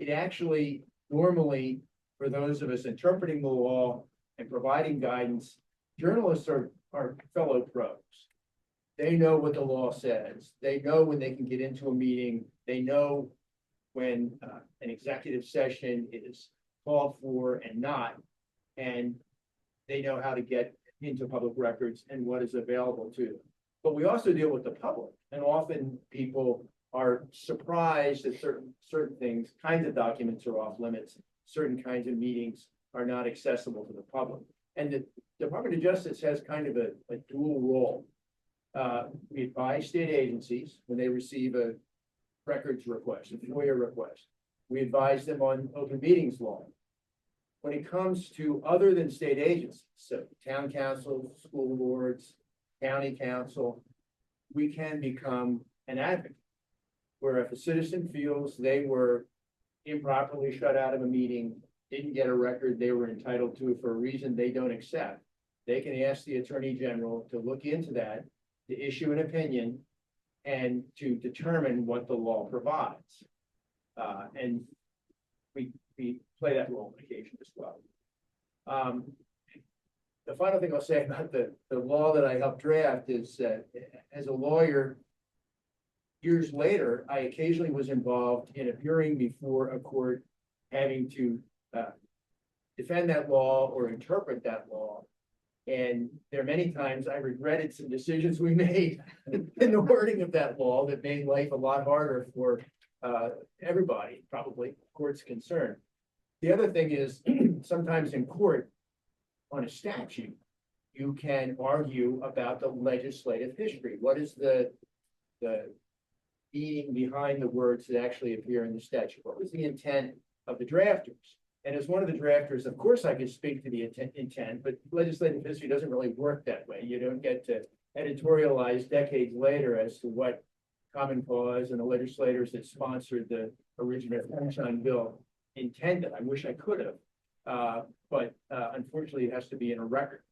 S5: it actually normally, for those of us interpreting the law and providing guidance, journalists are fellow pros. They know what the law says. They know when they can get into a meeting. They know when an executive session is called for and not, and they know how to get into public records and what is available to them. But we also deal with the public, and often people are surprised that certain things, kinds of documents are off limits, certain kinds of meetings are not accessible to the public. And the Department of Justice has kind of a dual role. We advise state agencies when they receive a records request, a FOIA request. We advise them on open meetings law. When it comes to other than state agencies, so town councils, school boards, county council, we can become an advocate. Where if a citizen feels they were improperly shut out of a meeting, didn't get a record they were entitled to for a reason they don't accept, they can ask the Attorney General to look into that, to issue an opinion, and to determine what the law provides. And we play that role on occasion as well. The final thing I'll say about the law that I helped draft is as a lawyer, years later, I occasionally was involved in appearing before a court having to defend that law or interpret that law. And there are many times I regretted some decisions we made in the wording of that law that made life a lot harder for everybody, probably courts concerned. The other thing is sometimes in court on a statute, you can argue about the legislative history. What is the meaning behind the words that actually appear in the statute? What was the intent of the drafters? And as one of the drafters, of course, I could speak to the intent, but legislative history doesn't really work that way. You don't get to editorialize decades later as to what Common Cause and the legislators that sponsored the original Sunshine Bill intended. I wish I could have, but unfortunately, it has to be in a record,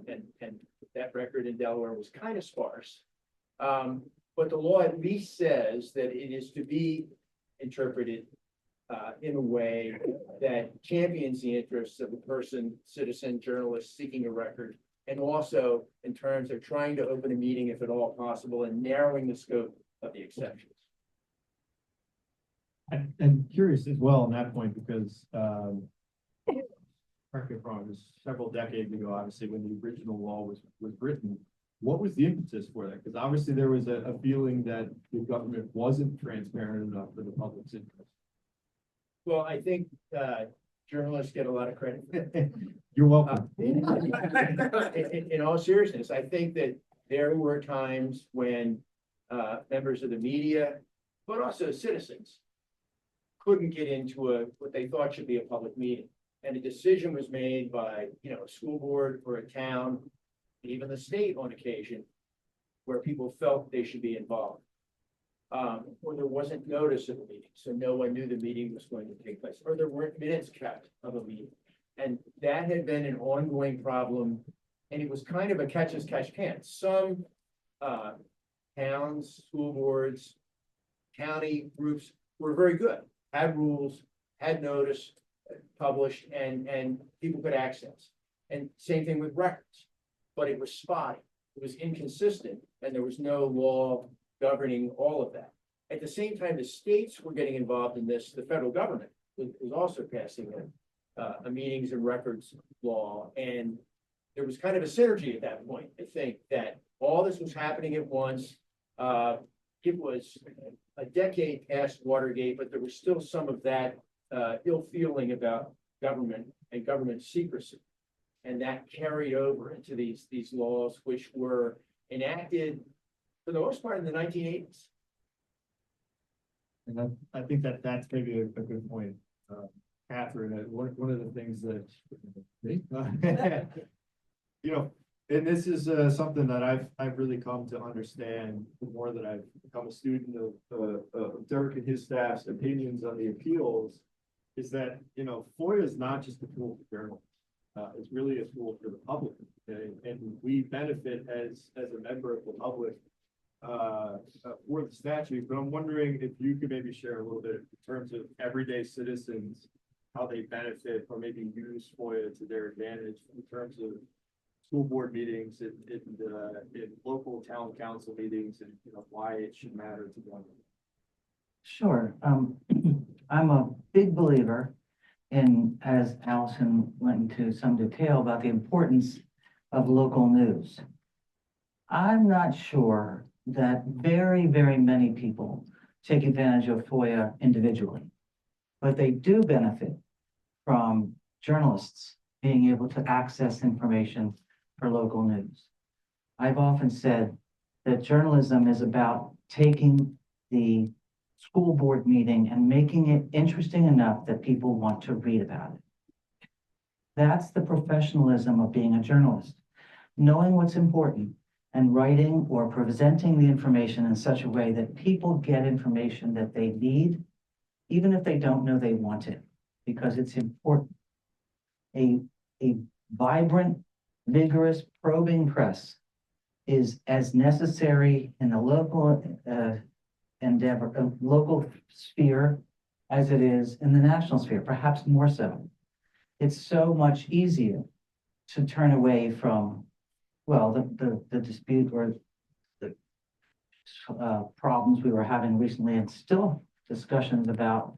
S5: and that record in Delaware was kind of sparse. But the law at least says that it is to be interpreted in a way that champions the interests of the person, citizen, journalist seeking a record, and also in terms of trying to open a meeting if at all possible and narrowing the scope of the exceptions.
S4: And curious as well on that point, because correct me if I'm wrong, it was several decades ago, obviously, when the original law was written. What was the impetus for that? Because obviously there was a feeling that the government wasn't transparent enough for the public's interest.
S5: Well, I think journalists get a lot of credit.
S4: You're welcome.
S5: In all seriousness, I think that there were times when members of the media, but also citizens, couldn't get into what they thought should be a public meeting. And a decision was made by, a school board or a town, even the state on occasion, where people felt they should be involved. Or there wasn't notice of the meeting, so no one knew the meeting was going to take place, or there weren't minutes kept of a meeting. And that had been an ongoing problem, and it was kind of a catch as catch can. Some towns, school boards, county groups were very good, had rules, had notice published, and people could access. And same thing with records, but it was spotty, it was inconsistent, and there was no law governing all of that. At the same time, the states were getting involved in this. The federal government was also passing a meetings and records law, and there was kind of a synergy at that point. I think that All this was happening at once. It was a decade past Watergate, but there was still some of that ill feeling about government and government secrecy. And that carried over into these laws, which were enacted for the most part in the 1980s.
S4: And I think that that's maybe a good point. Kathryn, one of the things that, you know, and this is something that I've really come to understand the more that I've become a student of Dirk and his staff's opinions on the appeals, is that, you know, FOIA is not just a tool for journalists. It's really a tool for the public, okay? And we benefit as a member of the public for the statute, but I'm wondering if you could maybe share a little bit in terms of everyday citizens, how they benefit or maybe use FOIA to their advantage in terms of school board meetings and in local town council meetings, and you know why it should matter to them.
S6: Sure. I'm a big believer in, as Allison went into some detail about the importance of local news. I'm not sure that very, very many people take advantage of FOIA individually, but they do benefit from journalists being able to access information for local news. I've often said that journalism is about taking the school board meeting and making it interesting enough that people want to read about it. That's the professionalism of being a journalist, knowing what's important and writing or presenting the information in such a way that people get information that they need, even if they don't know they want it, because it's important. A vibrant, vigorous, probing press is as necessary in the local endeavor, local sphere, as it is in the national sphere, perhaps more so. It's so much easier to turn away from, well, the dispute or the problems we were having recently, and still discussions about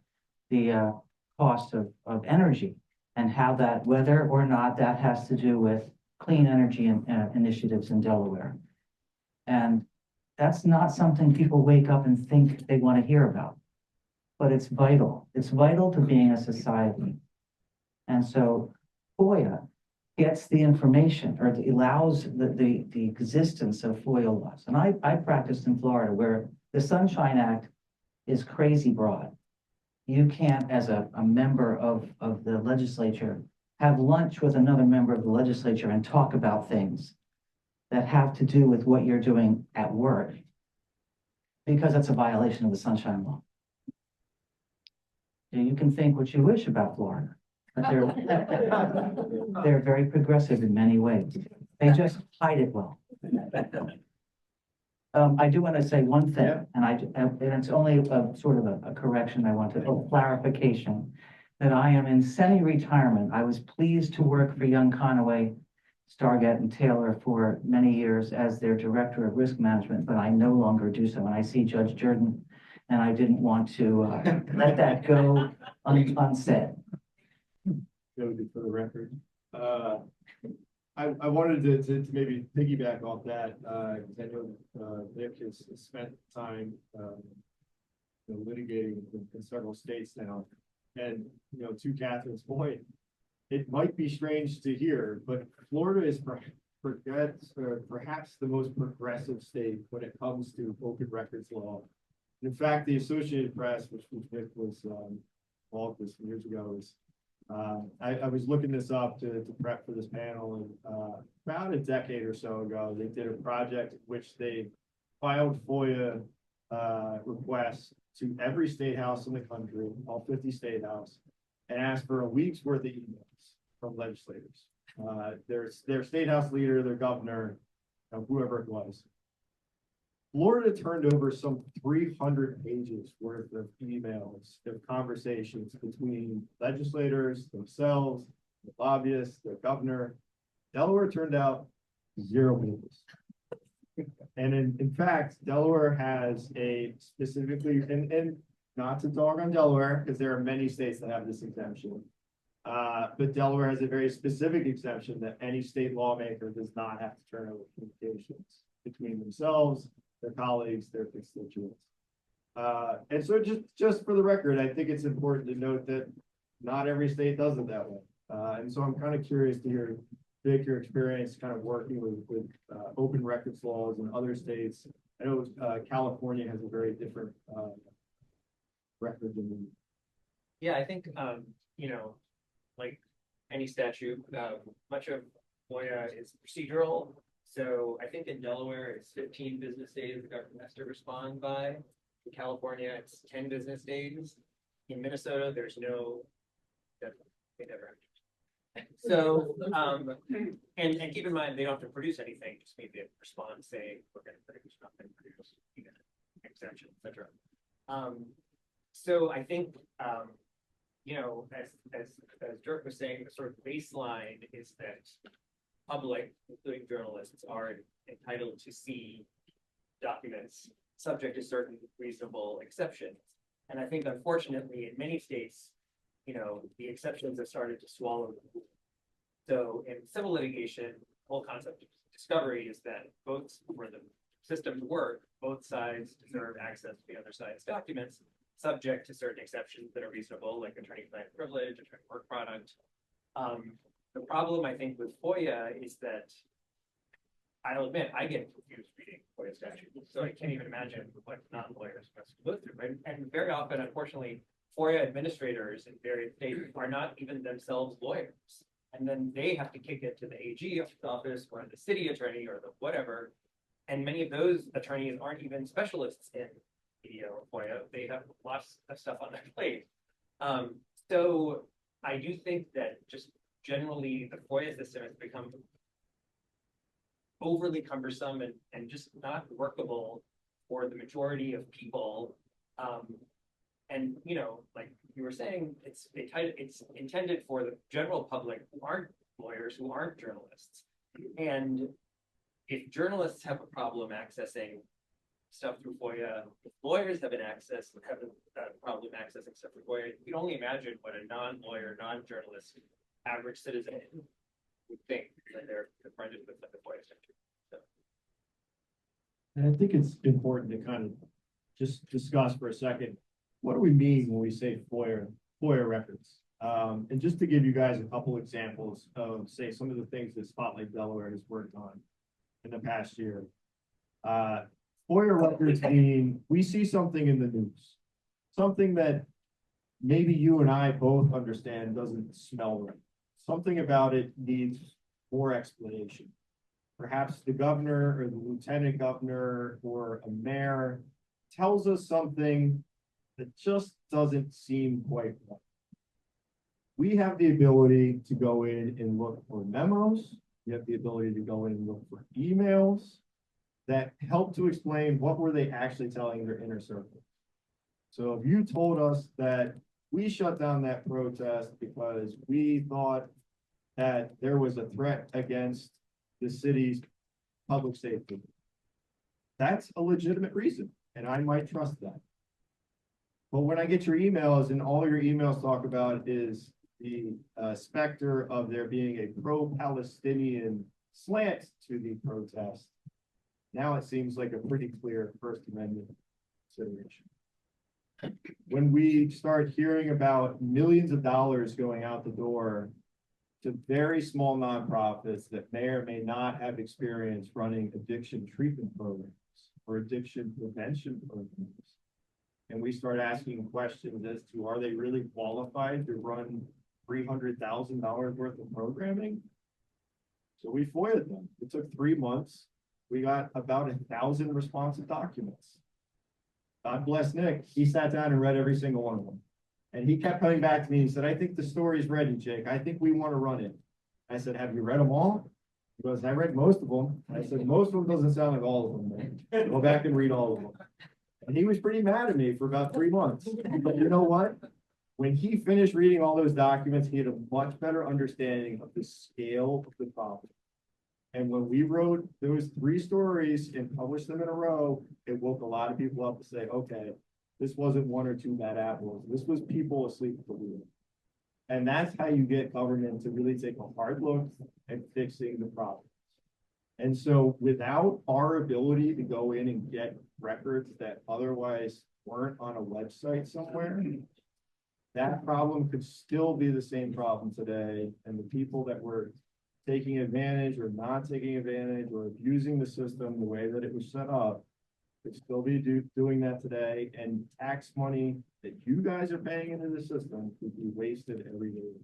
S6: the cost of energy and how that, whether or not that has to do with clean energy initiatives in Delaware. And that's not something people wake up and think they want to hear about, but it's vital. It's vital to being a society. And so FOIA gets the information, or allows the existence of FOIA laws. And I practiced in Florida, where the Sunshine Act is crazy broad. You can't, as a member of the legislature, have lunch with another member of the legislature and talk about things that have to do with what you're doing at work, because that's a violation of the Sunshine Law. You can think what you wish about Florida, but they're very progressive in many ways. They just hide it well. I do want to say one thing,
S4: Yeah.
S6: and it's only a sort of a correction I want to, a clarification, that I am in semi-retirement. I was pleased to work for Young Conaway, Stargate and Taylor for many years as their director of risk management, but I no longer do so. And I see Judge Jordan, and I didn't want to let that go unsaid.
S4: Noted for the record. I wanted to maybe piggyback off that, because I know Nick has spent time litigating in several states now. And, you know, to Kathryn's point, it might be strange to hear, but Florida is perhaps the most progressive state when it comes to open records law. In fact, the Associated Press, which Nick was involved with some years ago, is I was looking this up to prep for this panel, and about a decade or so ago, they did a project in which they filed FOIA requests to every state house in the country, all 50 state house, and asked for a week's worth of emails from legislators. Their state house leader, their governor, whoever it was. Florida turned over some 300 pages worth of emails, of conversations between legislators, themselves, the lobbyists, the governor. Delaware turned out 0 pages. And in fact, Delaware has a specifically, and not to dog on Delaware, because there are many states that have this exemption. But Delaware has a very specific exemption that any state lawmaker does not have to turn over communications. between themselves, their colleagues, their constituents. And so just for the record, I think it's important to note that not every state does it that way. And so I'm kind of curious to hear, Dick, your experience kind of working with open records laws in other states. I know California has a very different record than we.
S7: Yeah, I think, you know, like any statute, much of FOIA is procedural. So I think in Delaware, it's 15 business days the government has to respond by. In California, it's 10 business days. In Minnesota, there's no, they never. So, and keep in mind, they don't have to produce anything, just maybe a response saying, we're going to produce nothing, produce, you know, exemption, et cetera. So I think, you know, as Dirk was saying, the sort of baseline is that public, including journalists, are entitled to see documents subject to certain reasonable exceptions. And I think unfortunately in many states, you know, the exceptions have started to swallow the rule. So in civil litigation, the whole concept of discovery is that both for the system to work, both sides deserve access to the other side's documents, subject to certain exceptions that are reasonable, like attorney-client privilege, attorney work product. The problem, I think, with FOIA is that I'll admit I get confused reading FOIA statutes, so I can't even imagine what non-lawyers must go through. And very often, unfortunately, FOIA administrators in various states are not even themselves lawyers, and then they have to kick it to the AG office or the city attorney or the whatever. And many of those attorneys aren't even specialists in media or FOIA. They have lots of stuff on their plate. So I do think that just generally the FOIA system has become overly cumbersome and just not workable for the majority of people. And, you know, like you were saying, it's intended for the general public who aren't lawyers, who aren't journalists. And if journalists have a problem accessing stuff through FOIA, if lawyers have a problem accessing stuff through FOIA, you can only imagine what a non-lawyer, non-journalist, average citizen would think when they're confronted with the FOIA statute. So.
S4: And I think it's important to kind of just discuss for a second, what do we mean when we say FOIA records? And just to give you guys a couple examples of, say, some of the things that Spotlight Delaware has worked on in the past year. FOIA records mean we see something in the news, something that maybe you and I both understand doesn't smell right. Something about it needs more explanation. Perhaps the governor or the lieutenant governor or a mayor tells us something that just doesn't seem quite right. We have the ability to go in and look for memos. We have the ability to go in and look for emails that help to explain what were they actually telling their inner circle. So if you told us that we shut down that protest because we thought that there was a threat against the city's public safety, that's a legitimate reason, and I might trust that. But when I get your emails and all your emails talk about is the specter of there being a pro-Palestinian slant to the protest, now it seems like a pretty clear First Amendment consideration. When we start hearing about millions of dollars going out the door to very small nonprofits that may or may not have experience running addiction treatment programs or addiction prevention programs, and we start asking questions as to, are they really qualified to run $300,000 worth of programming? So we FOIA'd them. It took 3 months. We got about 1,000 responsive documents. God bless Nick. He sat down and read every single one of them. And he kept coming back to me and he said, I think the story's ready, Jake. I think we want to run it. I said, have you read them all? He goes, I read most of them. I said, most of them doesn't sound like all of them, man. Go back and read all of them. And he was pretty mad at me for about 3 months. But you know what? When he finished reading all those documents, he had a much better understanding of the scale of the problem. And when we wrote those 3 stories and published them in a row, it woke a lot of people up to say, okay, this wasn't 1 or 2 bad apples. This was people asleep at the wheel. And that's how you get government to really take a hard look at fixing the problems. And so without our ability to go in and get records that otherwise weren't on a website somewhere, that problem could still be the same problem today. And the people that were taking advantage or not taking advantage or abusing the system the way that it was set up could still be doing that today. And tax money that you guys are paying into the system could be wasted every day.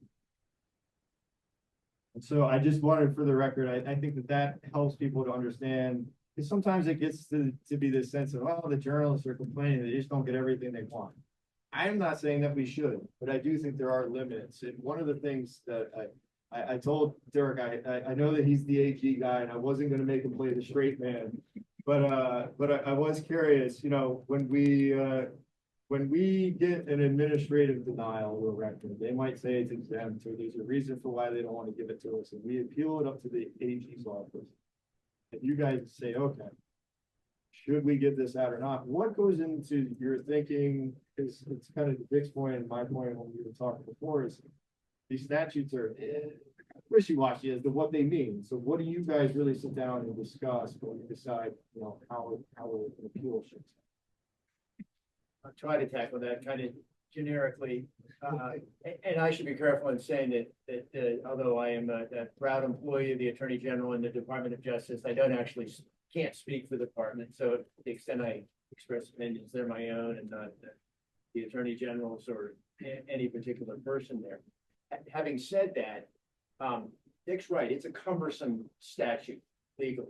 S4: And so I just wanted, for the record, I think that helps people to understand, because sometimes it gets to be this sense of, oh, the journalists are complaining, they just don't get everything they want. I'm not saying that we should, but I do think there are limits. And one of the things that I told Dirk, I know that he's the AG guy, and I wasn't going to make him play the straight man, but I was curious, you know, when we get an administrative denial of a record, they might say it's exempt, or there's a reason for why they don't want to give it to us, and we appeal it up to the AG's office. And you guys say, okay, should we give this out or not? What goes into your thinking? Because it's kind of Dick's point and my point when we were talking before is these statutes are wishy-washy as to what they mean. So what do you guys really sit down and discuss when you decide, you know, how an appeal should?
S5: I'll try to tackle that kind of generically. And I should be careful in saying that although I am a proud employee of the Attorney General and the Department of Justice, I don't actually can't speak for the department. So to the extent I express opinions, they're my own and not the Attorney General's or any particular person there. Having said that, Dick's right. It's a cumbersome statute legally.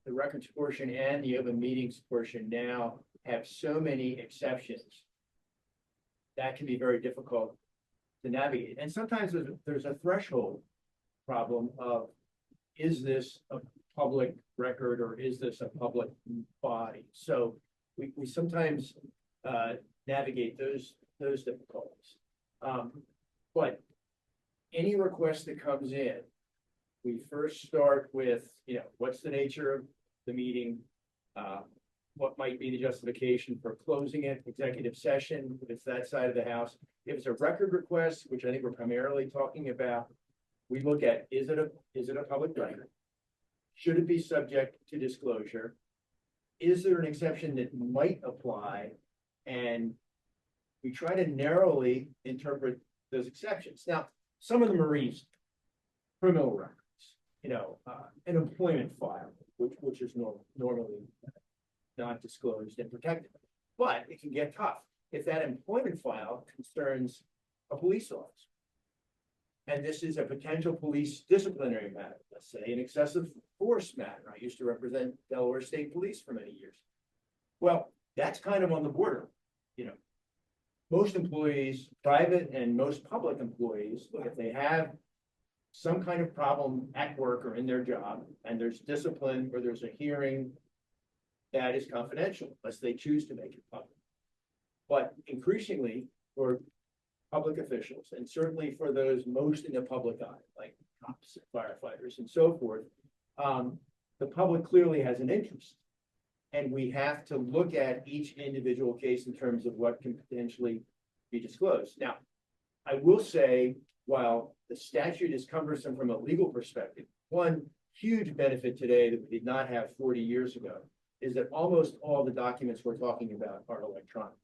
S5: The records portion and the open meetings portion now have so many exceptions that can be very difficult to navigate. And sometimes there's a threshold problem of, is this a public record or is this a public body? So we sometimes navigate those difficulties. But any request that comes in, we first start with, you know, what's the nature of the meeting? What might be the justification for closing it, executive session, if it's that side of the house. If it's a record request, which I think we're primarily talking about, we look at, is it a public record? Should it be subject to disclosure? Is there an exception that might apply? And we try to narrowly interpret those exceptions. Now, some of them are reasonable. Criminal records, you know, an employment file, which is normally not disclosed and protected. But it can get tough if that employment file concerns a police officer. And this is a potential police disciplinary matter, let's say an excessive force matter. I used to represent Delaware State Police for many years. Well, that's kind of on the border, you know. Most employees, private and most public employees, if they have some kind of problem at work or in their job, and there's discipline or there's a hearing, that is confidential unless they choose to make it public. But increasingly for public officials, and certainly for those most in the public eye, like cops, firefighters, and so forth, the public clearly has an interest. And we have to look at each individual case in terms of what can potentially be disclosed. Now, I will say, while the statute is cumbersome from a legal perspective, one huge benefit today that we did not have 40 years ago is that almost all the documents we're talking about are electronic.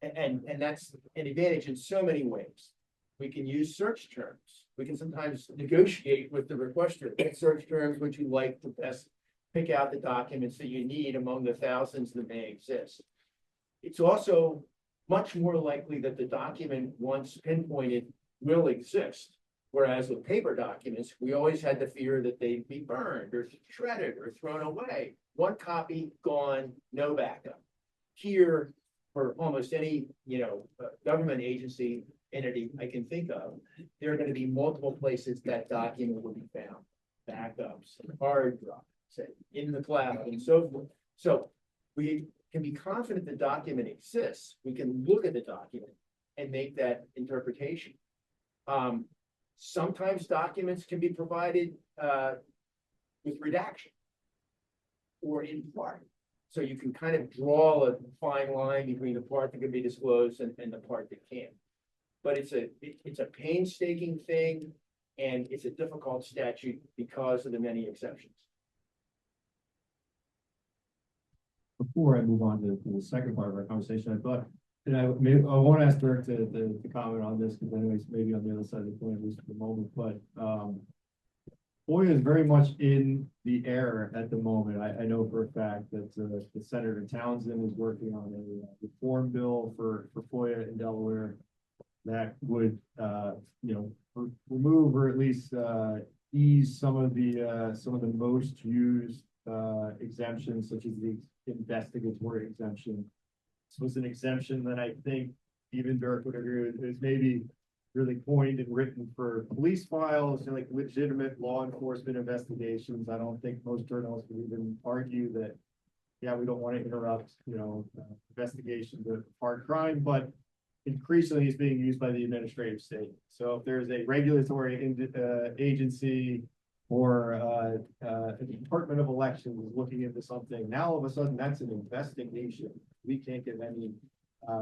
S5: And that's an advantage in so many ways. We can use search terms. We can sometimes negotiate with the requester. What search terms would you like to best pick out the documents that you need among the thousands that may exist? It's also much more likely that the document, once pinpointed, will exist. Whereas with paper documents, we always had the fear that they'd be burned or shredded or thrown away. One copy gone, no backup. Here, for almost any, you know, government agency entity I can think of, there are going to be multiple places that document will be found. Backups, hard drives, in the cloud, and so forth. So we can be confident the document exists. We can look at the document and make that interpretation. Sometimes documents can be provided with redaction or in part. So you can kind of draw a fine line between the part that can be disclosed and the part that can't. But it's a painstaking thing. And it's a difficult statute because of the many exceptions.
S4: Before I move on to the second part of our conversation, I thought, and I won't ask Dirk to comment on this, because I know he's maybe on the other side of the coin, at least for the moment, but, FOIA is very much in the air at the moment. I know for a fact that, the Senator Townsend is working on a reform bill for FOIA in Delaware that would, remove or at least, ease some of the most used, exemptions, such as the investigatory exemption. This was an exemption that I think even Dirk would agree with, is maybe really coined and written for police files and like legitimate law enforcement investigations. I don't think most journalists would even argue that, yeah, we don't want to interrupt, investigations of hard crime, but increasingly it's being used by the administrative state. So if there's a regulatory agency or a Department of Elections looking into something, now all of a sudden that's an investigation. We can't give any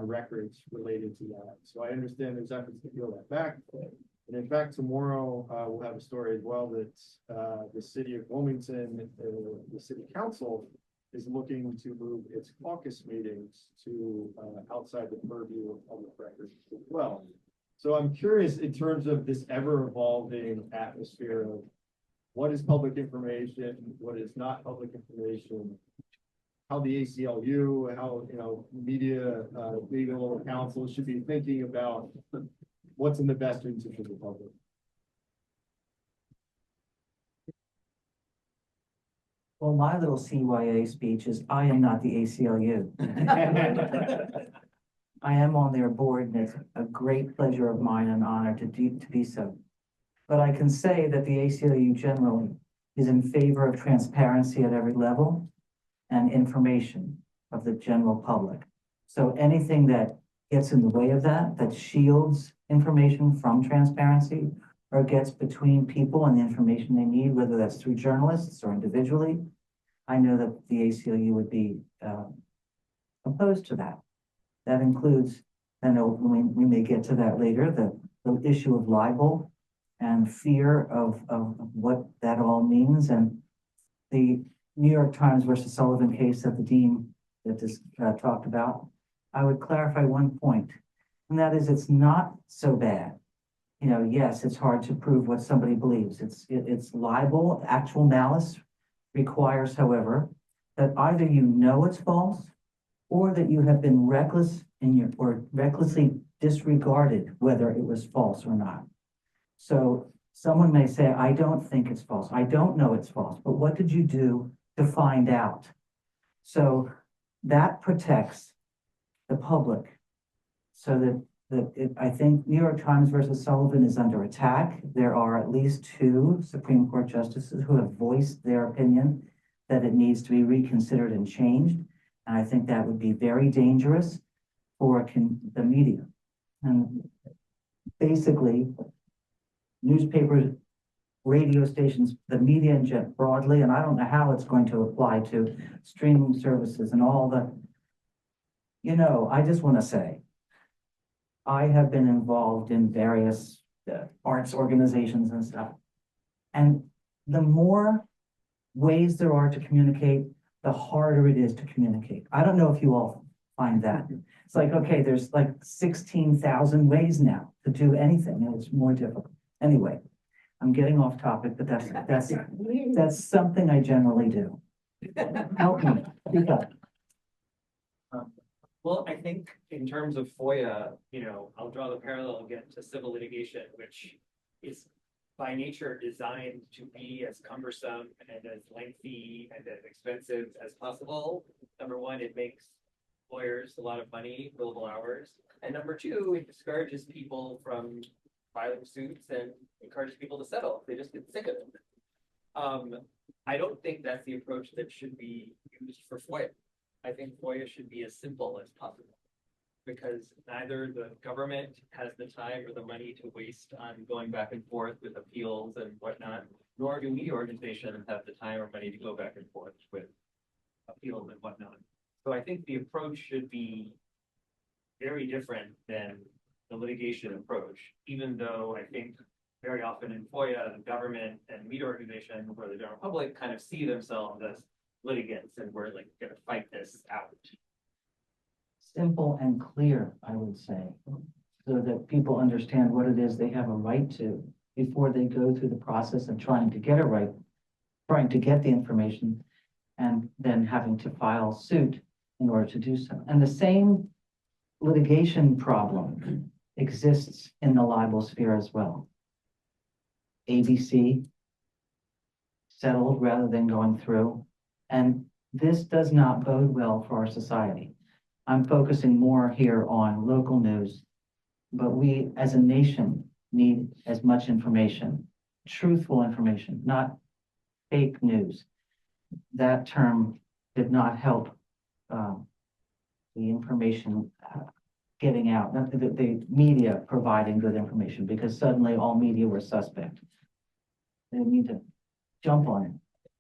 S4: records related to that. So I understand there's efforts to peel that back. And in fact, tomorrow we'll have a story as well that the city of Wilmington, the city council is looking to move its caucus meetings to outside the purview of public records as well. So I'm curious in terms of this ever evolving atmosphere of what is public information, what is not public information, how the ACLU, how, media, legal counsel should be thinking about what's in the best interest of the public.
S6: Well, my little CYA speech is, I am not the ACLU. I am on their board, and it's a great pleasure of mine and honor to be so. But I can say that the ACLU generally is in favor of transparency at every level and information of the general public. So anything that gets in the way of that, that shields information from transparency or gets between people and the information they need, whether that's through journalists or individually, I know that the ACLU would be opposed to that. That includes, I know we may get to that later, the issue of libel and fear of what that all means. And the New York Times versus Sullivan case that the dean that just talked about, I would clarify one point, and that is it's not so bad. Yes, it's hard to prove what somebody believes. It's libel, actual malice requires, however, that either you know it's false or that you have been reckless or recklessly disregarded whether it was false or not. So someone may say, I don't think it's false. I don't know it's false, but what did you do to find out? So that protects the public so that I think New York Times versus Sullivan is under attack. There are at least 2 Supreme Court justices who have voiced their opinion that it needs to be reconsidered and changed. And I think that would be very dangerous for the media. And basically, newspapers, radio stations, the media in general broadly, and I don't know how it's going to apply to streaming services and all the, I just want to say, I have been involved in various arts organizations and stuff. And the more ways there are to communicate, the harder it is to communicate. I don't know if you all find that. It's like, okay, there's like 16,000 ways now to do anything, and it's more difficult. Anyway, I'm getting off topic, but that's something I generally do. Help me, speak up.
S7: Well, I think in terms of FOIA, I'll draw the parallel again to civil litigation, which is by nature designed to be as cumbersome and as lengthy and as expensive as possible. Number one, it makes lawyers a lot of money, billable hours. And number 2, it discourages people from filing suits and encourages people to settle if they just get sick of it. I don't think that's the approach that should be used for FOIA. I think FOIA should be as simple as possible, because neither the government has the time or the money to waste on going back and forth with appeals and whatnot, nor do media organizations have the time or money to go back and forth with appeals and whatnot. So I think the approach should be very different than the litigation approach, even though I think very often in FOIA, the government and media organization or the general public kind of see themselves as litigants and we're like gonna fight this out.
S6: Simple and clear, I would say, so that people understand what it is they have a right to before they go through the process of trying to get it right, trying to get the information, and then having to file suit in order to do so. And the same litigation problem exists in the libel sphere as well. ABC settled rather than going through, and this does not bode well for our society. I'm focusing more here on local news, but we as a nation need as much information, truthful information, not fake news. That term did not help the information getting out, not the media providing good information, because suddenly all media were suspect. They need to jump on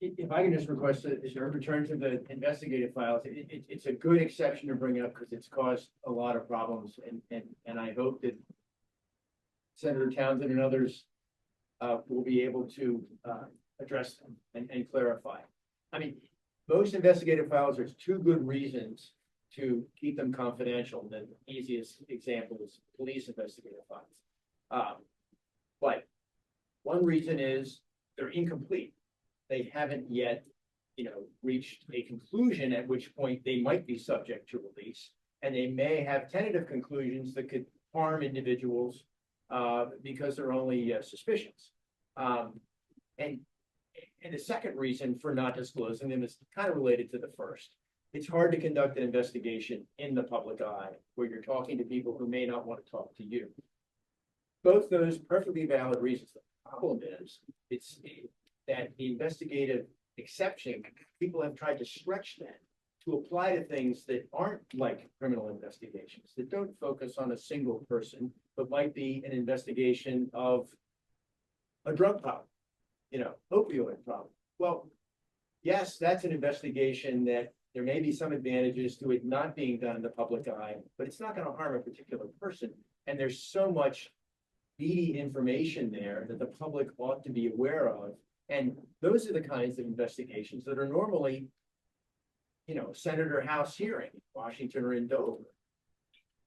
S6: it.
S5: If I can just request that, is there a return to the investigative files? It's a good exception to bring up because it's caused a lot of problems and I hope that Senator Townsend and others will be able to address them and clarify. I mean, most investigative files, there's two good reasons to keep them confidential. The easiest example is police investigative files. But one reason is they're incomplete. They haven't yet, reached a conclusion at which point they might be subject to release. And they may have tentative conclusions that could harm individuals because they're only suspicions. And the second reason for not disclosing them is kind of related to the first. It's hard to conduct an investigation in the public eye where you're talking to people who may not want to talk to you. Both those perfectly valid reasons. The problem is, it's that the investigative exception, people have tried to stretch that to apply to things that aren't like criminal investigations, that don't focus on a single person, but might be an investigation of a drug problem, opioid problem. Well, yes, that's an investigation that there may be some advantages to it not being done in the public eye, but it's not going to harm a particular person. And there's so much meaty information there that the public ought to be aware of. And those are the kinds of investigations that are normally, Senator House hearing, Washington or in Delaware,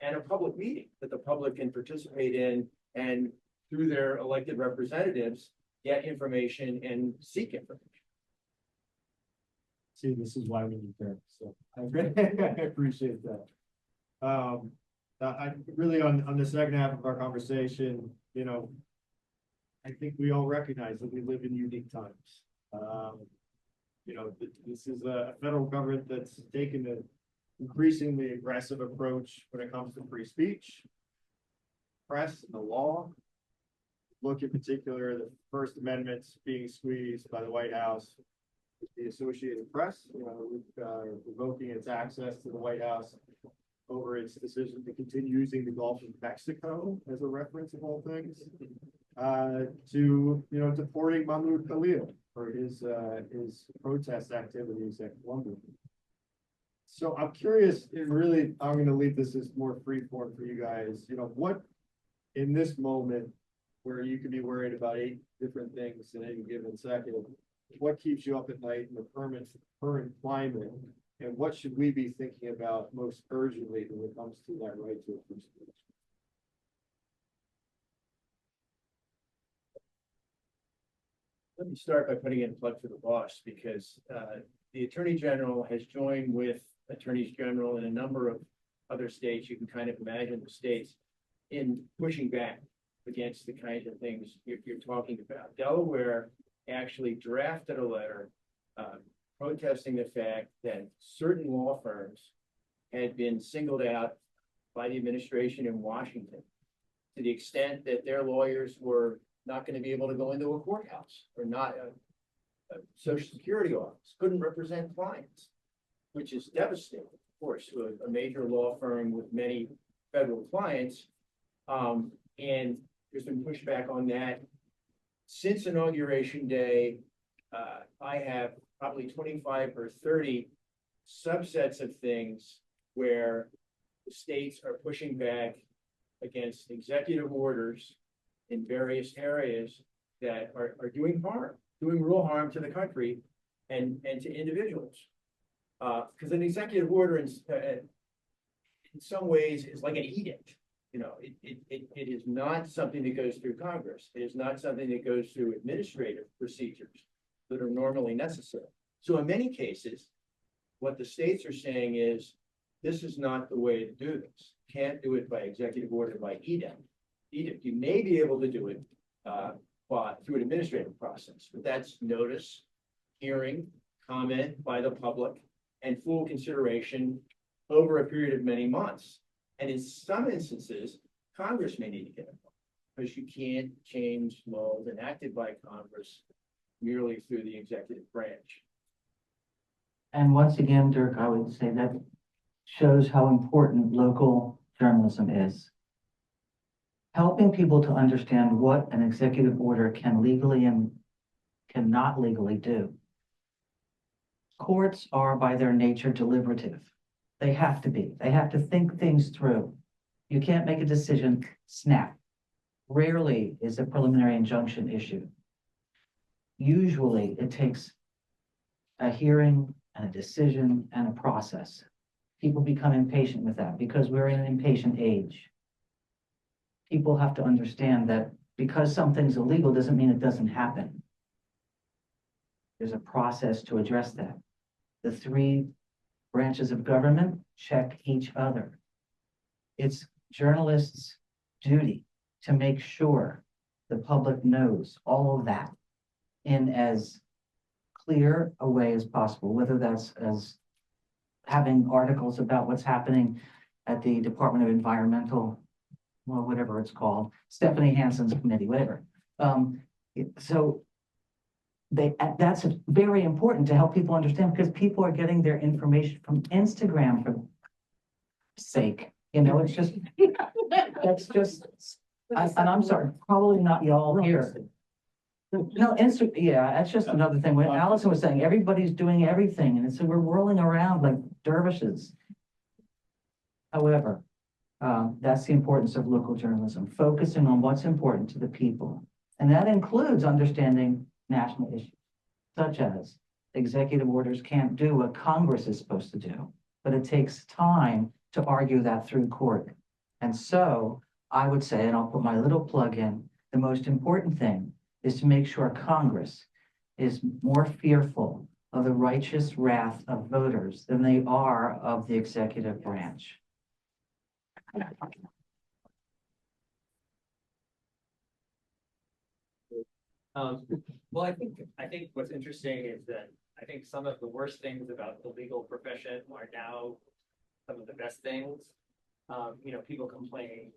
S5: and a public meeting that the public can participate in and through their elected representatives, get information and seek information.
S4: See, this is why we need Dirk, so I appreciate that. I really on the second half of our conversation, I think we all recognize that we live in unique times. This is a federal government that's taken an increasingly aggressive approach when it comes to free speech, press, and the law. Look in particular, the First Amendment's being squeezed by the White House, the Associated Press, revoking its access to the White House over its decision to continue using the Gulf of Mexico as a reference of all things, to deporting Mahmoud Khalil for his protest activities at Columbia. So I'm curious, and really, I'm going to leave this as more free form for you guys. What in this moment where you could be worried about 8 different things in any given second, what keeps you up at night in the current climate, and what should we be thinking about most urgently when it comes to that right to free speech?
S5: Let me start by putting in a plug for the boss, because the Attorney General has joined with attorneys general in a number of other states. You can kind of imagine the states in pushing back against the kinds of things you're talking about. Delaware actually drafted a letter protesting the fact that certain law firms had been singled out by the administration in Washington to the extent that their lawyers were not going to be able to go into a courthouse, or not a Social Security office, couldn't represent clients, which is devastating, of course, to a major law firm with many federal clients. And there's been pushback on that. Since Inauguration Day, I have probably 25 or 30 subsets of things where the states are pushing back against executive orders in various areas that are doing harm, doing real harm to the country and to individuals. Because an executive order in some ways is like an edict. You know, it is not something that goes through Congress. It is not something that goes through administrative procedures that are normally necessary. So in many cases, what the states are saying is, this is not the way to do this. Can't do it by executive order, by edict. You may be able to do it through an administrative process, but that's notice, hearing, comment by the public, and full consideration over a period of many months. And in some instances, Congress may need to get involved because you can't change laws enacted by Congress merely through the executive branch.
S6: And once again, Dirk, I would say that shows how important local journalism is. Helping people to understand what an executive order can legally and cannot legally do. Courts are by their nature deliberative. They have to be. They have to think things through. You can't make a decision, snap. Rarely is a preliminary injunction issued. Usually it takes a hearing and a decision and a process. People become impatient with that because we're in an impatient age. People have to understand that because something's illegal doesn't mean it doesn't happen. There's a process to address that. The three branches of government check each other. It's journalists' duty to make sure the public knows all of that in as clear a way as possible, whether that's as having articles about what's happening at the Department of Environmental, well, whatever it's called, Stephanie Hanson's committee, whatever. So that's very important to help people understand because people are getting their information from Instagram for sake. You know, it's just, that's just, and I'm sorry, probably not y'all here. No, yeah, that's just another thing. When Allison was saying, everybody's doing everything, and so we're rolling around like dervishes. However, that's the importance of local journalism, focusing on what's important to the people. And that includes understanding national issues, such as executive orders can't do what Congress is supposed to do, but it takes time to argue that through court. And so I would say, and I'll put my little plug in, the most important thing is to make sure Congress is more fearful of the righteous wrath of voters than they are of the executive branch.
S7: Well, I think what's interesting is that I think some of the worst things about the legal profession are now some of the best things. You know, people complain,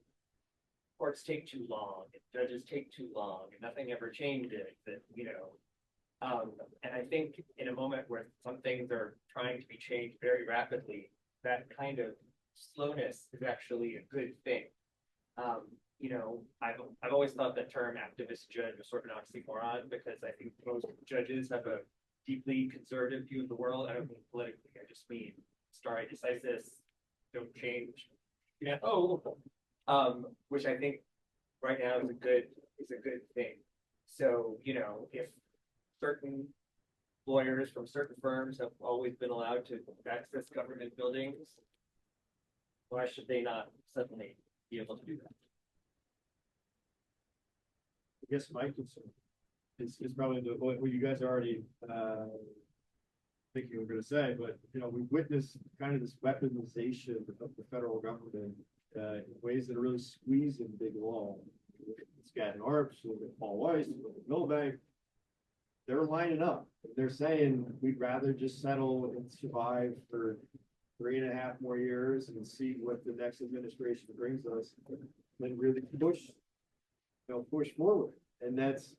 S7: courts take too long, and judges take too long, and nothing ever changes, and, you know. And I think in a moment where some things are trying to be changed very rapidly, that kind of slowness is actually a good thing. You know, I've always thought that term activist judge was sort of an oxymoron because I think most judges have a deeply conservative view of the world. I don't mean politically, I just mean stare decisis, don't change, you know, which I think right now is a good thing. So, you know, if certain lawyers from certain firms have always been allowed to access government buildings, why should they not suddenly be able to do that?
S4: I guess my concern is probably what you guys already thinking we're going to say, but you know, we witnessed kind of this weaponization of the federal government in ways that are really squeezing big law. Skadden Arps, Paul Weiss, Milbank, they're lining up. They're saying we'd rather just settle and survive for 3.5 more years and see what the next administration brings us than really push forward. And that's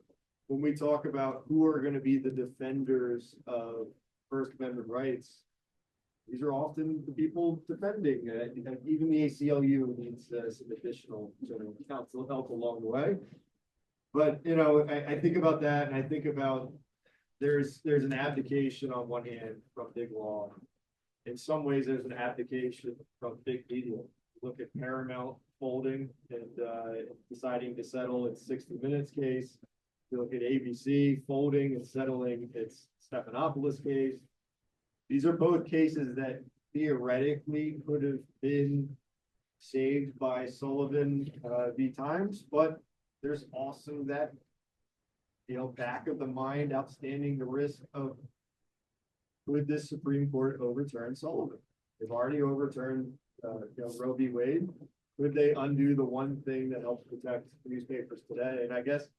S4: when we talk about who are going to be the defenders of First Amendment rights. These are often the people defending it. Even the ACLU needs some additional counsel help along the way. But you know, I think about that, and I think about there's an abdication on one hand from big law. In some ways, there's an abdication from big media. look at Paramount folding and, deciding to settle its 60 Minutes case. You look at ABC folding and settling its Stephanopoulos case. These are both cases that theoretically could have been saved by Sullivan, v. Times, but there's also that, back of the mind, outstanding the risk of, would this Supreme Court overturn Sullivan? They've already overturned, Roe v. Wade. Could they undo the one thing that helps protect newspapers today? And I guess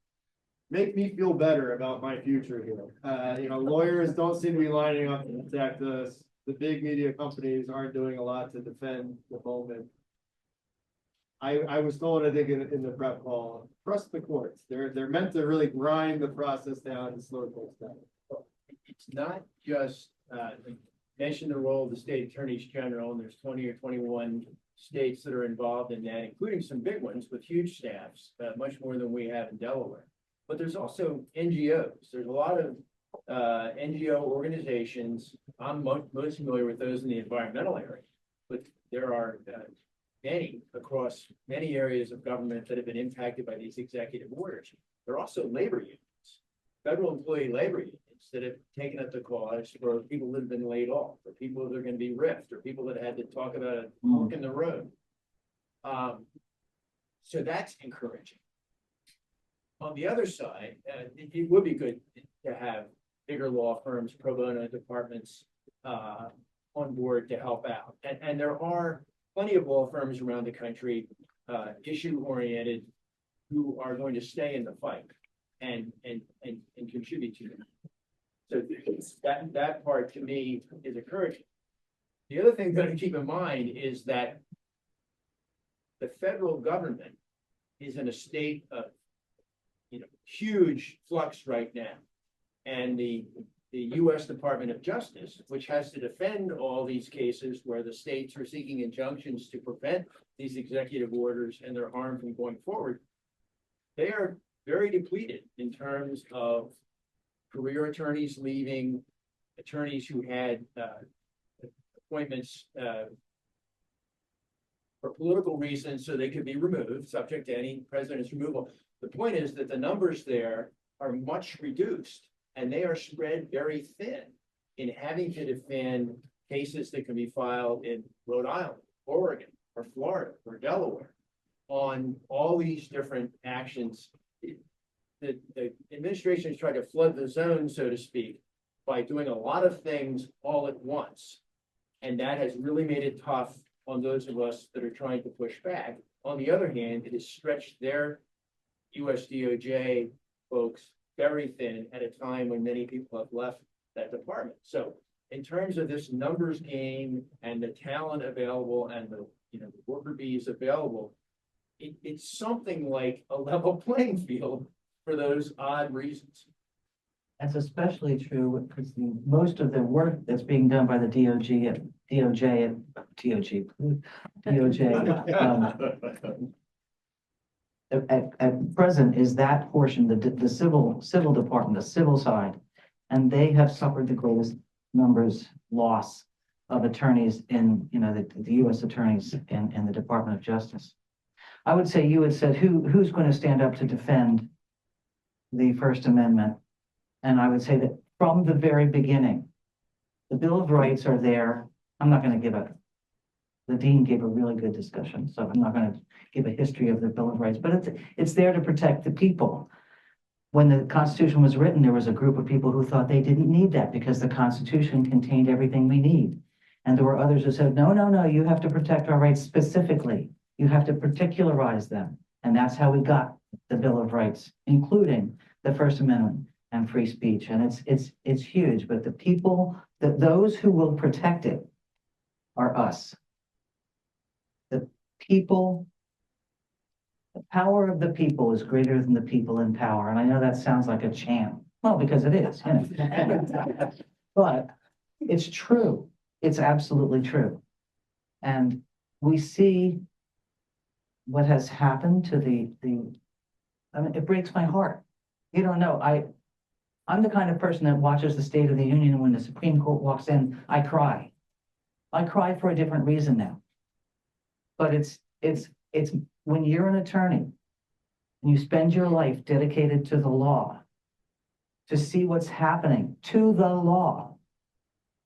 S4: make me feel better about my future here. Lawyers don't seem to be lining up to protect us. The big media companies aren't doing a lot to defend the moment. I was told, I think in the prep call, trust the courts. They're meant to really grind the process down and slow things down.
S5: It's not just, mention the role of the state attorneys general, and there's 20 or 21 states that are involved in that, including some big ones with huge staffs, much more than we have in Delaware. But there's also NGOs. There's a lot of NGO organizations. I'm most familiar with those in the environmental area, but there are many across many areas of government that have been impacted by these executive orders. There are also labor unions, federal employee labor unions that have taken up the cause for people that have been laid off, for people that are going to be riffed, or people that had to talk about a fork in the road. So that's encouraging. On the other side, it would be good to have bigger law firms, pro bono departments on board to help out. And there are plenty of law firms around the country, issue-oriented, who are going to stay in the fight and contribute to it. So that part to me is encouraging. The other thing to keep in mind is that the federal government is in a state of huge flux right now. And the U.S. Department of Justice, which has to defend all these cases where the states are seeking injunctions to prevent these executive orders and their harm from going forward, they are very depleted in terms of career attorneys leaving, attorneys who had appointments for political reasons so they could be removed, subject to any president's removal. The point is that the numbers there are much reduced, and they are spread very thin in having to defend cases that can be filed in Rhode Island, Oregon, or Florida, or Delaware on all these different actions. The administration has tried to flood the zone, so to speak, by doing a lot of things all at once. And that has really made it tough on those of us that are trying to push back. On the other hand, it has stretched their US DOJ folks very thin at a time when many people have left that department. So in terms of this numbers game and the talent available and the worker bees available, it's something like a level playing field for those odd reasons.
S6: That's especially true because most of the work that's being done by the DOJ at present is that portion, the civil department, the civil side, and they have suffered the greatest loss of attorneys in the U.S. attorneys in the Department of Justice. I would say you had said who's going to stand up to defend the First Amendment, and I would say that from the very beginning, the Bill of Rights are there. I'm not going to the dean gave a really good discussion, so I'm not going to give a history of the Bill of Rights, but it's there to protect the people. When the Constitution was written, there was a group of people who thought they didn't need that because the Constitution contained everything we need. And there were others who said, no, you have to protect our rights specifically. You have to particularize them. And that's how we got the Bill of Rights, including the First Amendment and free speech. And it's huge, but the people, those who will protect it are us. The people, the power of the people is greater than the people in power. And I know that sounds like a chant. Well, because it is. But it's true. It's absolutely true. And we see what has happened to I mean, it breaks my heart. You don't know. I'm the kind of person that watches the State of the Union, and when the Supreme Court walks in, I cry. I cry for a different reason now. But it's when you're an attorney and you spend your life dedicated to the law, to see what's happening to the law,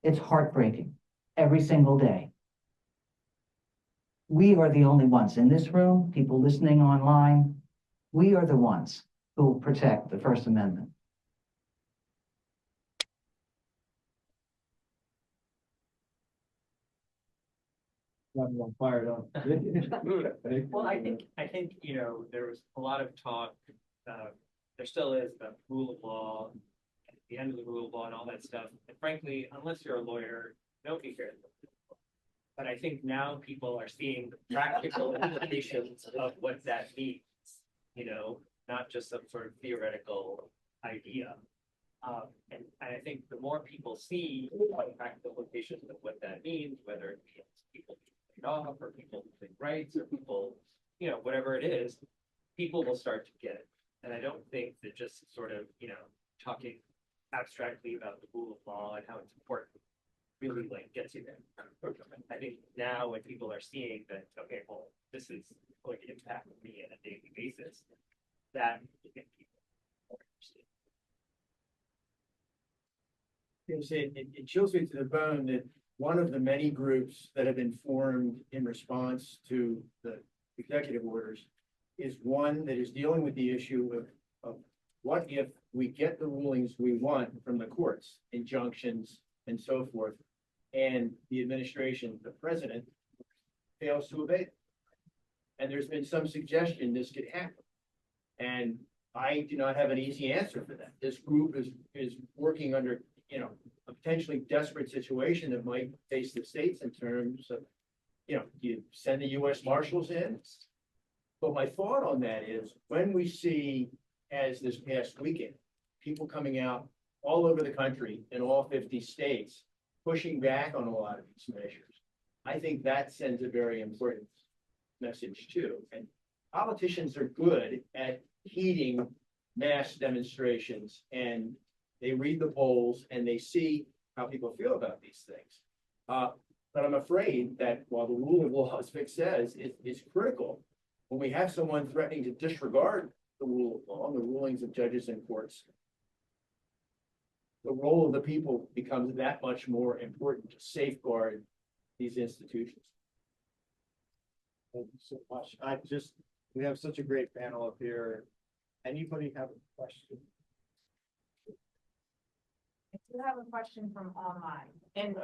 S6: it's heartbreaking every single day. We are the only ones in this room, people listening online, we are the ones who will protect the First Amendment.
S4: I'm on fire, though.
S7: Well, I think, you know, there was a lot of talk, there still is about rule of law, at the end of the rule of law and all that stuff. And frankly, unless you're a lawyer, nobody cares. But I think now people are seeing the practical implications of what that means, you know, not just some sort of theoretical idea. And I think the more people see what practical implications of what that means, whether it means people get off or people losing rights or people, you know, whatever it is, people will start to get it. And I don't think that just sort of, you know, talking abstractly about the rule of law and how it's important really like gets you there. I think now when people are seeing that, okay, well, this is going to impact me on a daily basis, that will get people more interested.
S5: It chills me to the bone that one of the many groups that have been formed in response to the executive orders is one that is dealing with the issue of what if we get the rulings we want from the courts, injunctions and so forth, and the administration, the president, fails to obey them. And there's been some suggestion this could happen. And I do not have an easy answer for that. This group is working under, you know, a potentially desperate situation that might face the states in terms of, you know, do you send the U.S. Marshals in? But my thought on that is when we see, as this past weekend, people coming out all over the country in all 50 states, pushing back on a lot of these measures, I think that sends a very important message too. And politicians are good at heeding mass demonstrations, and they read the polls and they see how people feel about these things. But I'm afraid that while the rule of law, as Vic says, is critical, when we have someone threatening to disregard the rule of law and the rulings of judges and courts, the role of the people becomes that much more important to safeguard these institutions.
S4: Thank you so much. We have such a great panel up here. Anybody have a question?
S1: I do have a question from online. And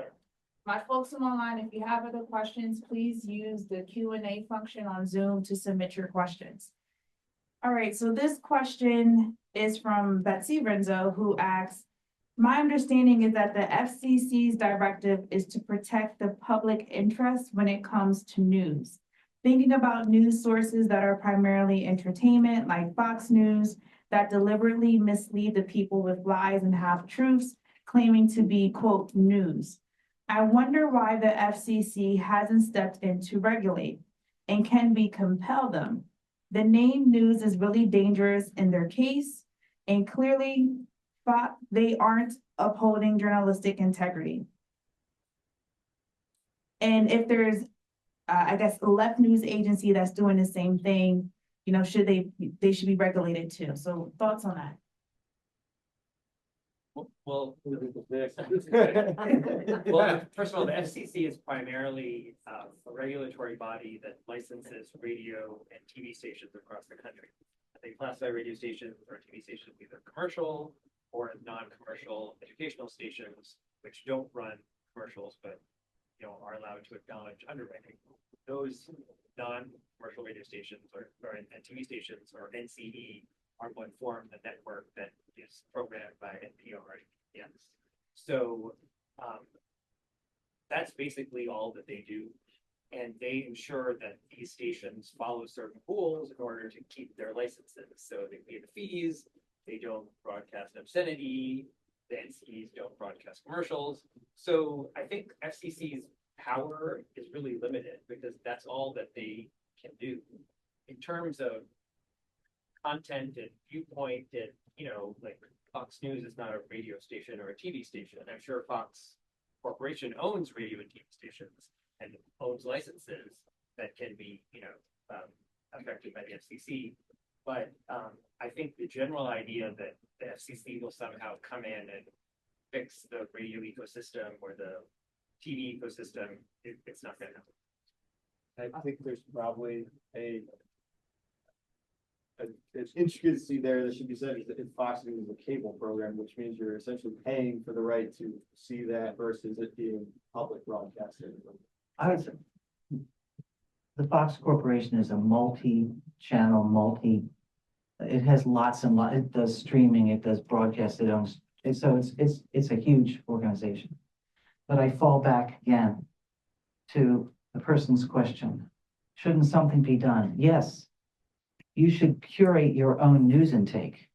S1: my folks from online, if you have other questions, please use the Q&A function on Zoom to submit your questions. All right, so this question is from Betsy Renzo, who asks, my understanding is that the FCC's directive is to protect the public interest when it comes to news. Thinking about news sources that are primarily entertainment, like Fox News, that deliberately mislead the people with lies and half-truths, claiming to be, quote, news. I wonder why the FCC hasn't stepped in to regulate, and can we compel them? The name news is really dangerous in their case, and clearly they aren't upholding journalistic integrity. And if there's, I guess, a left news agency that's doing the same thing, you know, they should be regulated too. So thoughts on that?
S7: Well, first of all, the FCC is primarily a regulatory body that licenses radio and TV stations across the country. They classify radio stations or TV stations either commercial or non-commercial educational stations, which don't run commercials, but you know are allowed to acknowledge underwriting. Those non-commercial radio stations and TV stations, or NCE, are what form the network that is programmed by NPR. Yes. So that's basically all that they do. And they ensure that these stations follow certain rules in order to keep their licenses. So they pay the fees, they don't broadcast obscenity, the NCEs don't broadcast commercials. So I think FCC's power is really limited because that's all that they can do. In terms of content and viewpoint, and you know, like Fox News is not a radio station or a TV station. I'm sure Fox Corporation owns radio and TV stations and owns licenses that can be, affected by the FCC. But I think the general idea that the FCC will somehow come in and fix the radio ecosystem or the TV ecosystem, it's not gonna happen.
S4: I think there's probably an intricacy there that should be said is that Fox News is a cable program, which means you're essentially paying for the right to see that versus it being public broadcasting.
S6: I would say the Fox Corporation is a multi-channel, it has lots and lots, it does streaming, it does broadcast, it owns, and so it's a huge organization. But I fall back again to the person's question. Shouldn't something be done? Yes. You should curate your own news intake.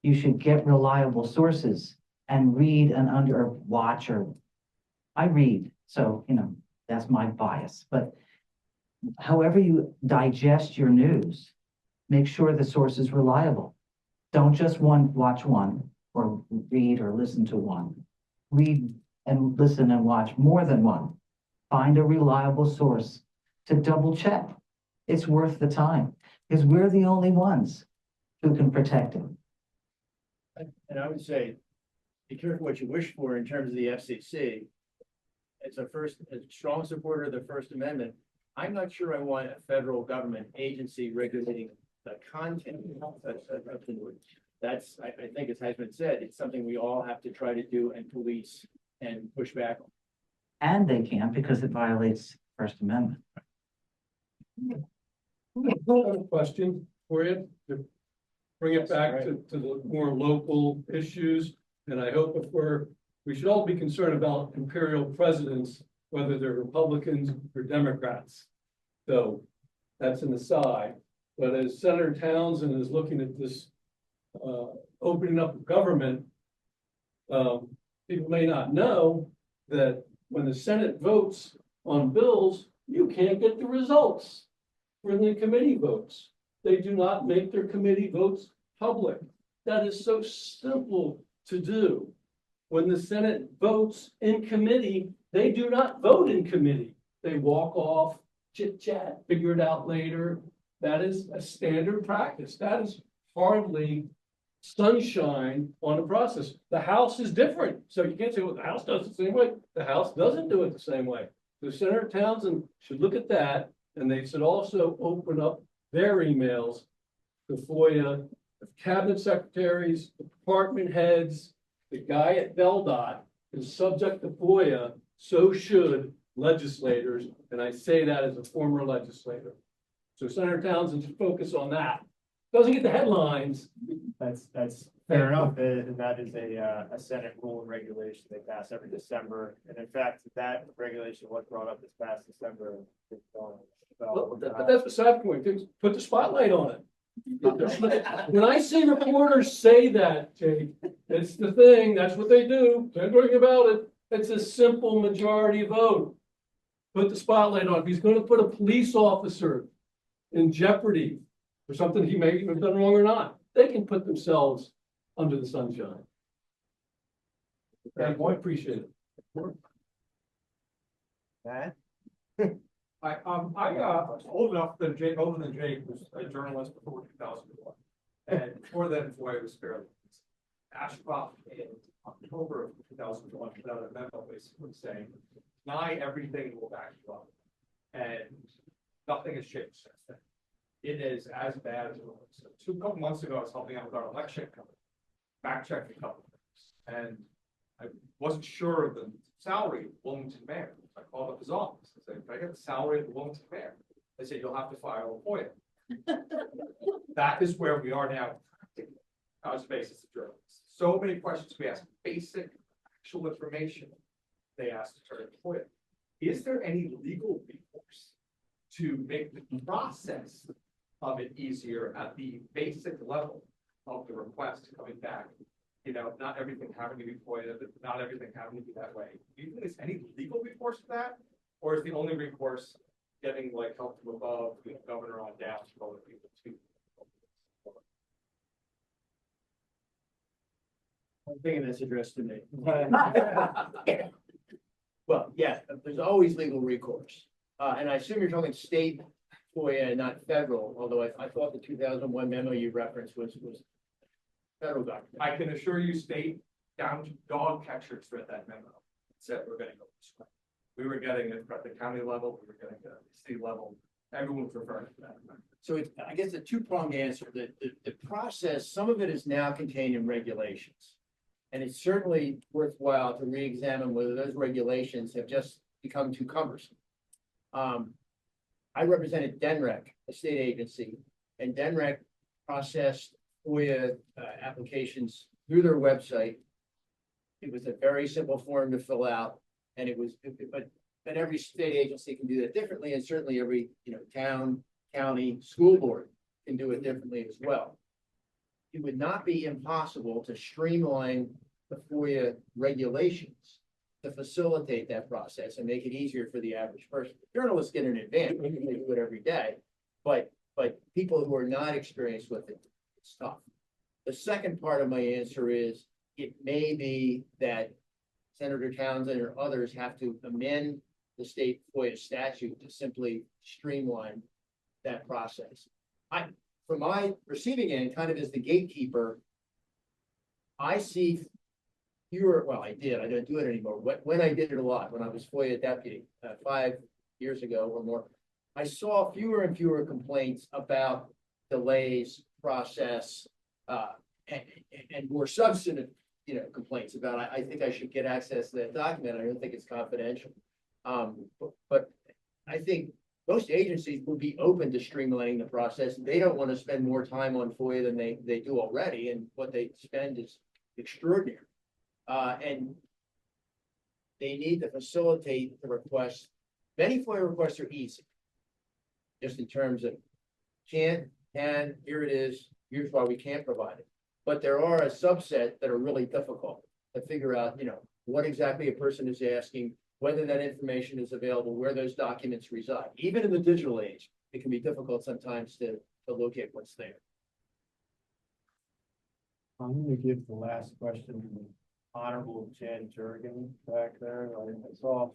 S6: You should get reliable sources and read and watch, or I read, so, that's my bias, but however you digest your news, make sure the source is reliable. Don't just watch one or read or listen to one. Read and listen and watch more than one. Find a reliable source to double check. It's worth the time because we're the only ones who can protect it.
S5: And I would say, be careful what you wish for in terms of the FCC. As a strong supporter of the First Amendment, I'm not sure I want a federal government agency regulating the content of the news. That's, I think as has been said, it's something we all have to try to do and police and push back on.
S6: And they can't because it violates First Amendment.
S8: I have a question for you to bring it back to the more local issues. And I hope we should all be concerned about imperial presidents, whether they're Republicans or Democrats. So that's an aside. But as Senator Townsend is looking at this opening up of government, people may not know that when the Senate votes on bills, you can't get the results for the committee votes. They do not make their committee votes public. That is so simple to do. When the Senate votes in committee, they do not vote in committee. They walk off, chit chat, figure it out later. That is a standard practice. That is hardly sunshine on the process. The House is different. So you can't say, well, the House does it the same way. The House doesn't do it the same way. So Senator Townsend should look at that, and they should also open up their emails to FOIA, the cabinet secretaries, the department heads, the guy at VelDOT is subject to FOIA, so should legislators, and I say that as a former legislator. So Senator Townsend should focus on that. Doesn't get the headlines.
S4: That's fair enough, and that is a Senate rule and regulation they pass every December. And in fact, that regulation was brought up this past December.
S8: Well, that's beside the point. Put the spotlight on it. When I see reporters say that, Jake, it's the thing, that's what they do. Don't worry about it. It's a simple majority vote. Put the spotlight on it. If he's going to put a police officer in jeopardy for something he may have done wrong or not, they can put themselves under the sunshine. Thank you. I appreciate it.
S4: Matt?
S9: I was old enough that older than Jake was a journalist before 2001. And before then, FOIA was fairly easy. Ashcroft in October of 2001 put out a memo basically saying, deny everything will back you up. And nothing has changed since then. It is as bad as it was. So a couple months ago, I was helping out with our election company, fact checking a couple of things. And I wasn't sure of the salary of Wilmington mayor. I called up his office and said, if I get the salary of the Wilmington mayor, they said, you'll have to file a FOIA. That is where we are now. I was basis of journalists. So many questions we ask, basic actual information they asked to turn FOIA. Is there any legal recourse to make the process of it easier at the basic level of the request coming back? You know, not everything having to be FOIA, but not everything having to be that way. Do you think there's any legal recourse to that? Or is the only recourse getting like help from above, the governor on down to other people too?
S5: I'm thinking that's addressed to me. Well, yeah, there's always legal recourse. And I assume you're talking state FOIA and not federal, although I thought the 2001 memo you referenced was federal document.
S9: I can assure you, state down to dog catchers read that memo, said we're gonna go this way. We were getting it at the county level, we were getting it at the state level, everyone was referring to that.
S5: So it's, I guess, a two-pronged answer. The process, some of it is now contained in regulations. And it's certainly worthwhile to re-examine whether those regulations have just become too cumbersome. I represented DENREC, a state agency, and DENREC processed FOIA applications through their website. It was a very simple form to fill out, and but every state agency can do that differently, and certainly every, town, county, school board can do it differently as well. It would not be impossible to streamline the FOIA regulations to facilitate that process and make it easier for the average person. Journalists get an advantage, they do it every day, but people who are not experienced with it, it's tough. The second part of my answer is, it may be that Senator Townsend or others have to amend the state FOIA statute to simply streamline that process. From my receiving end, kind of as the gatekeeper, I see fewer, well, I don't do it anymore. When I did it a lot, when I was FOIA deputy 5 years ago or more, I saw fewer and fewer complaints about delays, process, and more substantive, complaints about, I think I should get access to that document. I don't think it's confidential. But I think most agencies will be open to streamlining the process. They don't want to spend more time on FOIA than they do already, and what they spend is extraordinary. And they need to facilitate the requests. Many FOIA requests are easy, just in terms of can, here it is, here's why we can't provide it. But there are a subset that are really difficult to figure out, what exactly a person is asking, whether that information is available, where those documents reside. Even in the digital age, it can be difficult sometimes to locate what's there.
S4: I'm gonna give the last question to the Honorable Jan Jurgen back there. I saw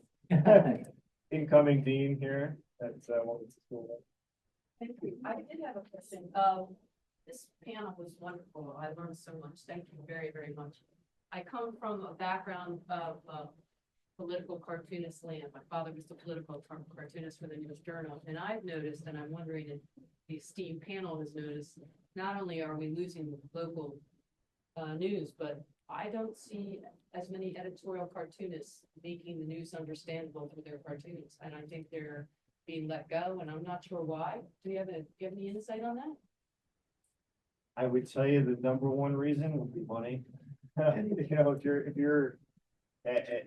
S4: incoming dean here at Wilmington School.
S10: Thank you. I did have a question. This panel was wonderful. I learned so much. Thank you very, very much. I come from a background of political cartoonist land. My father was the political cartoonist for the News Journal, and I've noticed, and I'm wondering if the esteemed panel has noticed, not only are we losing local news, but I don't see as many editorial cartoonists making the news understandable through their cartoons, and I think they're being let go, and I'm not sure why. Do you have any insight on that?
S4: I would tell you the number one reason would be money. If you're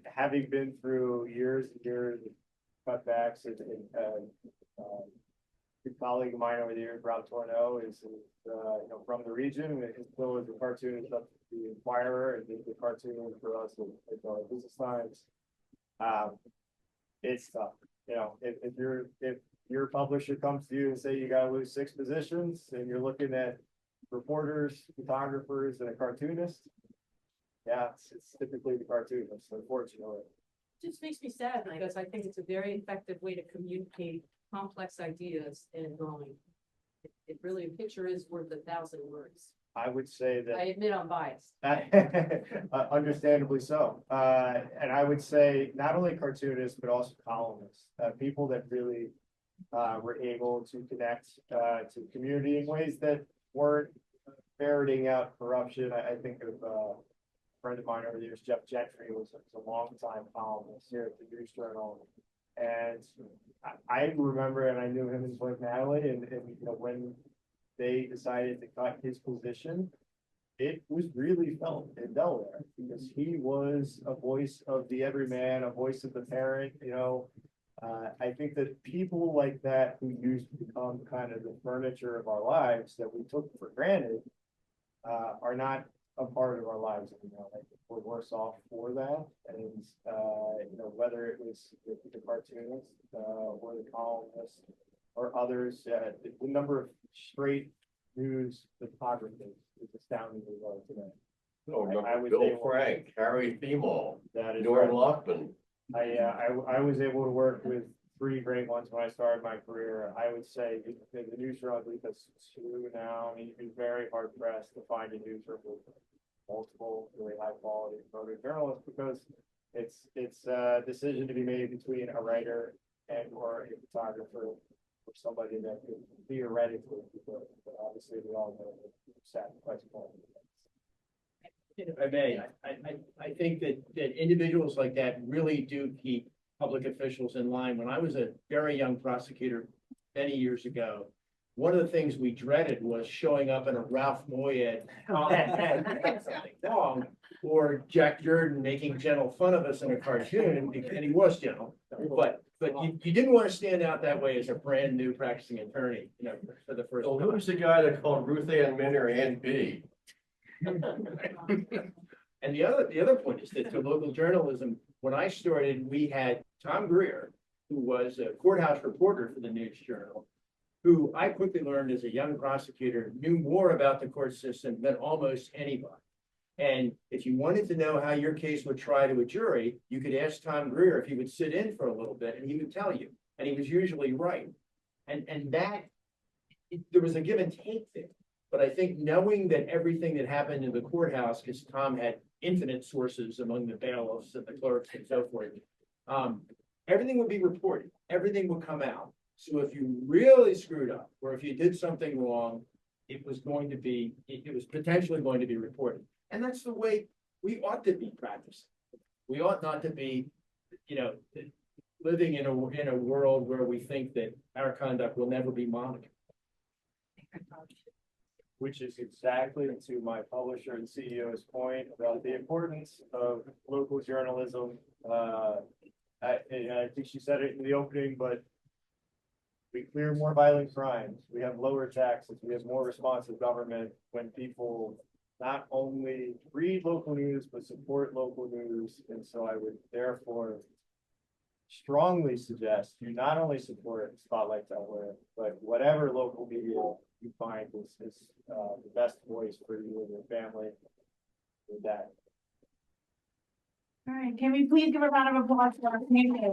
S4: having been through years and years of cutbacks, and a colleague of mine over the years, Rob Torno, is from the region, and still is a cartoonist up to the Inquirer, and the cartoon for us at Business Times. It's tough. If your publisher comes to you and say you got to lose 6 positions, and you're looking at reporters, photographers, and a cartoonist, yeah, it's typically the cartoonist, unfortunately.
S10: It just makes me sad because I think it's a very effective way to communicate complex ideas in drawing. It really, a picture is worth 1,000 words.
S4: I would say
S10: I
S4: that,
S10: admit I'm biased.
S4: understandably so. And I would say not only cartoonists, but also columnists, people that really were able to connect to the community in ways that weren't ferreting out corruption. I think of a friend of mine over the years, Jeff Gentry, was a long-time columnist here at the News Journal. And I remember, and I knew him and his wife Natalie, and when they decided to cut his position, it was really felt in Delaware, because he was a voice of the everyman, a voice of the parent. I think that people like that, who used to become kind of the furniture of our lives that we took for granted, are not a part of our lives anymore. I think we're worse off for that. And whether it was the cartoonist or the columnist or others, the number of straight news photographers is astoundingly low today.
S11: Oh,
S4: I was
S11: Bill
S4: able-
S11: Frank, Harry Femal,
S4: That is
S11: Norm
S4: right.
S11: Lockman.
S4: I was able to work with three great ones when I started my career. I would say the newsroom, I believe that's two now. I mean, you'd be very hard pressed to find a newsroom with multiple really high quality photojournalists because it's a decision to be made between a writer and or a photographer or somebody that could theoretically be good. But obviously we all know that sacrifice quality.
S5: If I may, I think that individuals like that really do keep public officials in line. When I was a very young prosecutor many years ago, one of the things we dreaded was showing up in a Ralph Moyet and something wrong, or Jack Jordan making gentle fun of us in a cartoon, and he was gentle, but you didn't want to stand out that way as a brand new practicing attorney, for the first
S11: Well,
S5: time.
S11: who was the guy that called Ruth Ann Minner Ann B?
S5: And the other point is that to local journalism, when I started, we had Tom Greer, who was a courthouse reporter for the News Journal, who I quickly learned as a young prosecutor knew more about the court system than almost anybody. And if you wanted to know how your case would try to a jury, you could ask Tom Greer if he would sit in for a little bit and he would tell you, and he was usually right. And that, there was a give and take there. But I think knowing that everything that happened in the courthouse, because Tom had infinite sources among the bailiffs and the clerks and so forth, everything would be reported, everything would come out. So if you really screwed up, or if you did something wrong, it was potentially going to be reported. And that's the way we ought to be practicing. We ought not to be, living in a world where we think that our conduct will never be monitored.
S4: Which is exactly to my publisher and CEO's point about the importance of local journalism. I think she said it in the opening, but we clear more violent crimes. We have lower taxes. We have more responsive government when people not only read local news, but support local news. And so I would therefore strongly suggest you not only support Spotlight Delaware, but whatever local media you find is the best voice for you and your family with that.
S1: All right, can we please give a round of applause for our community?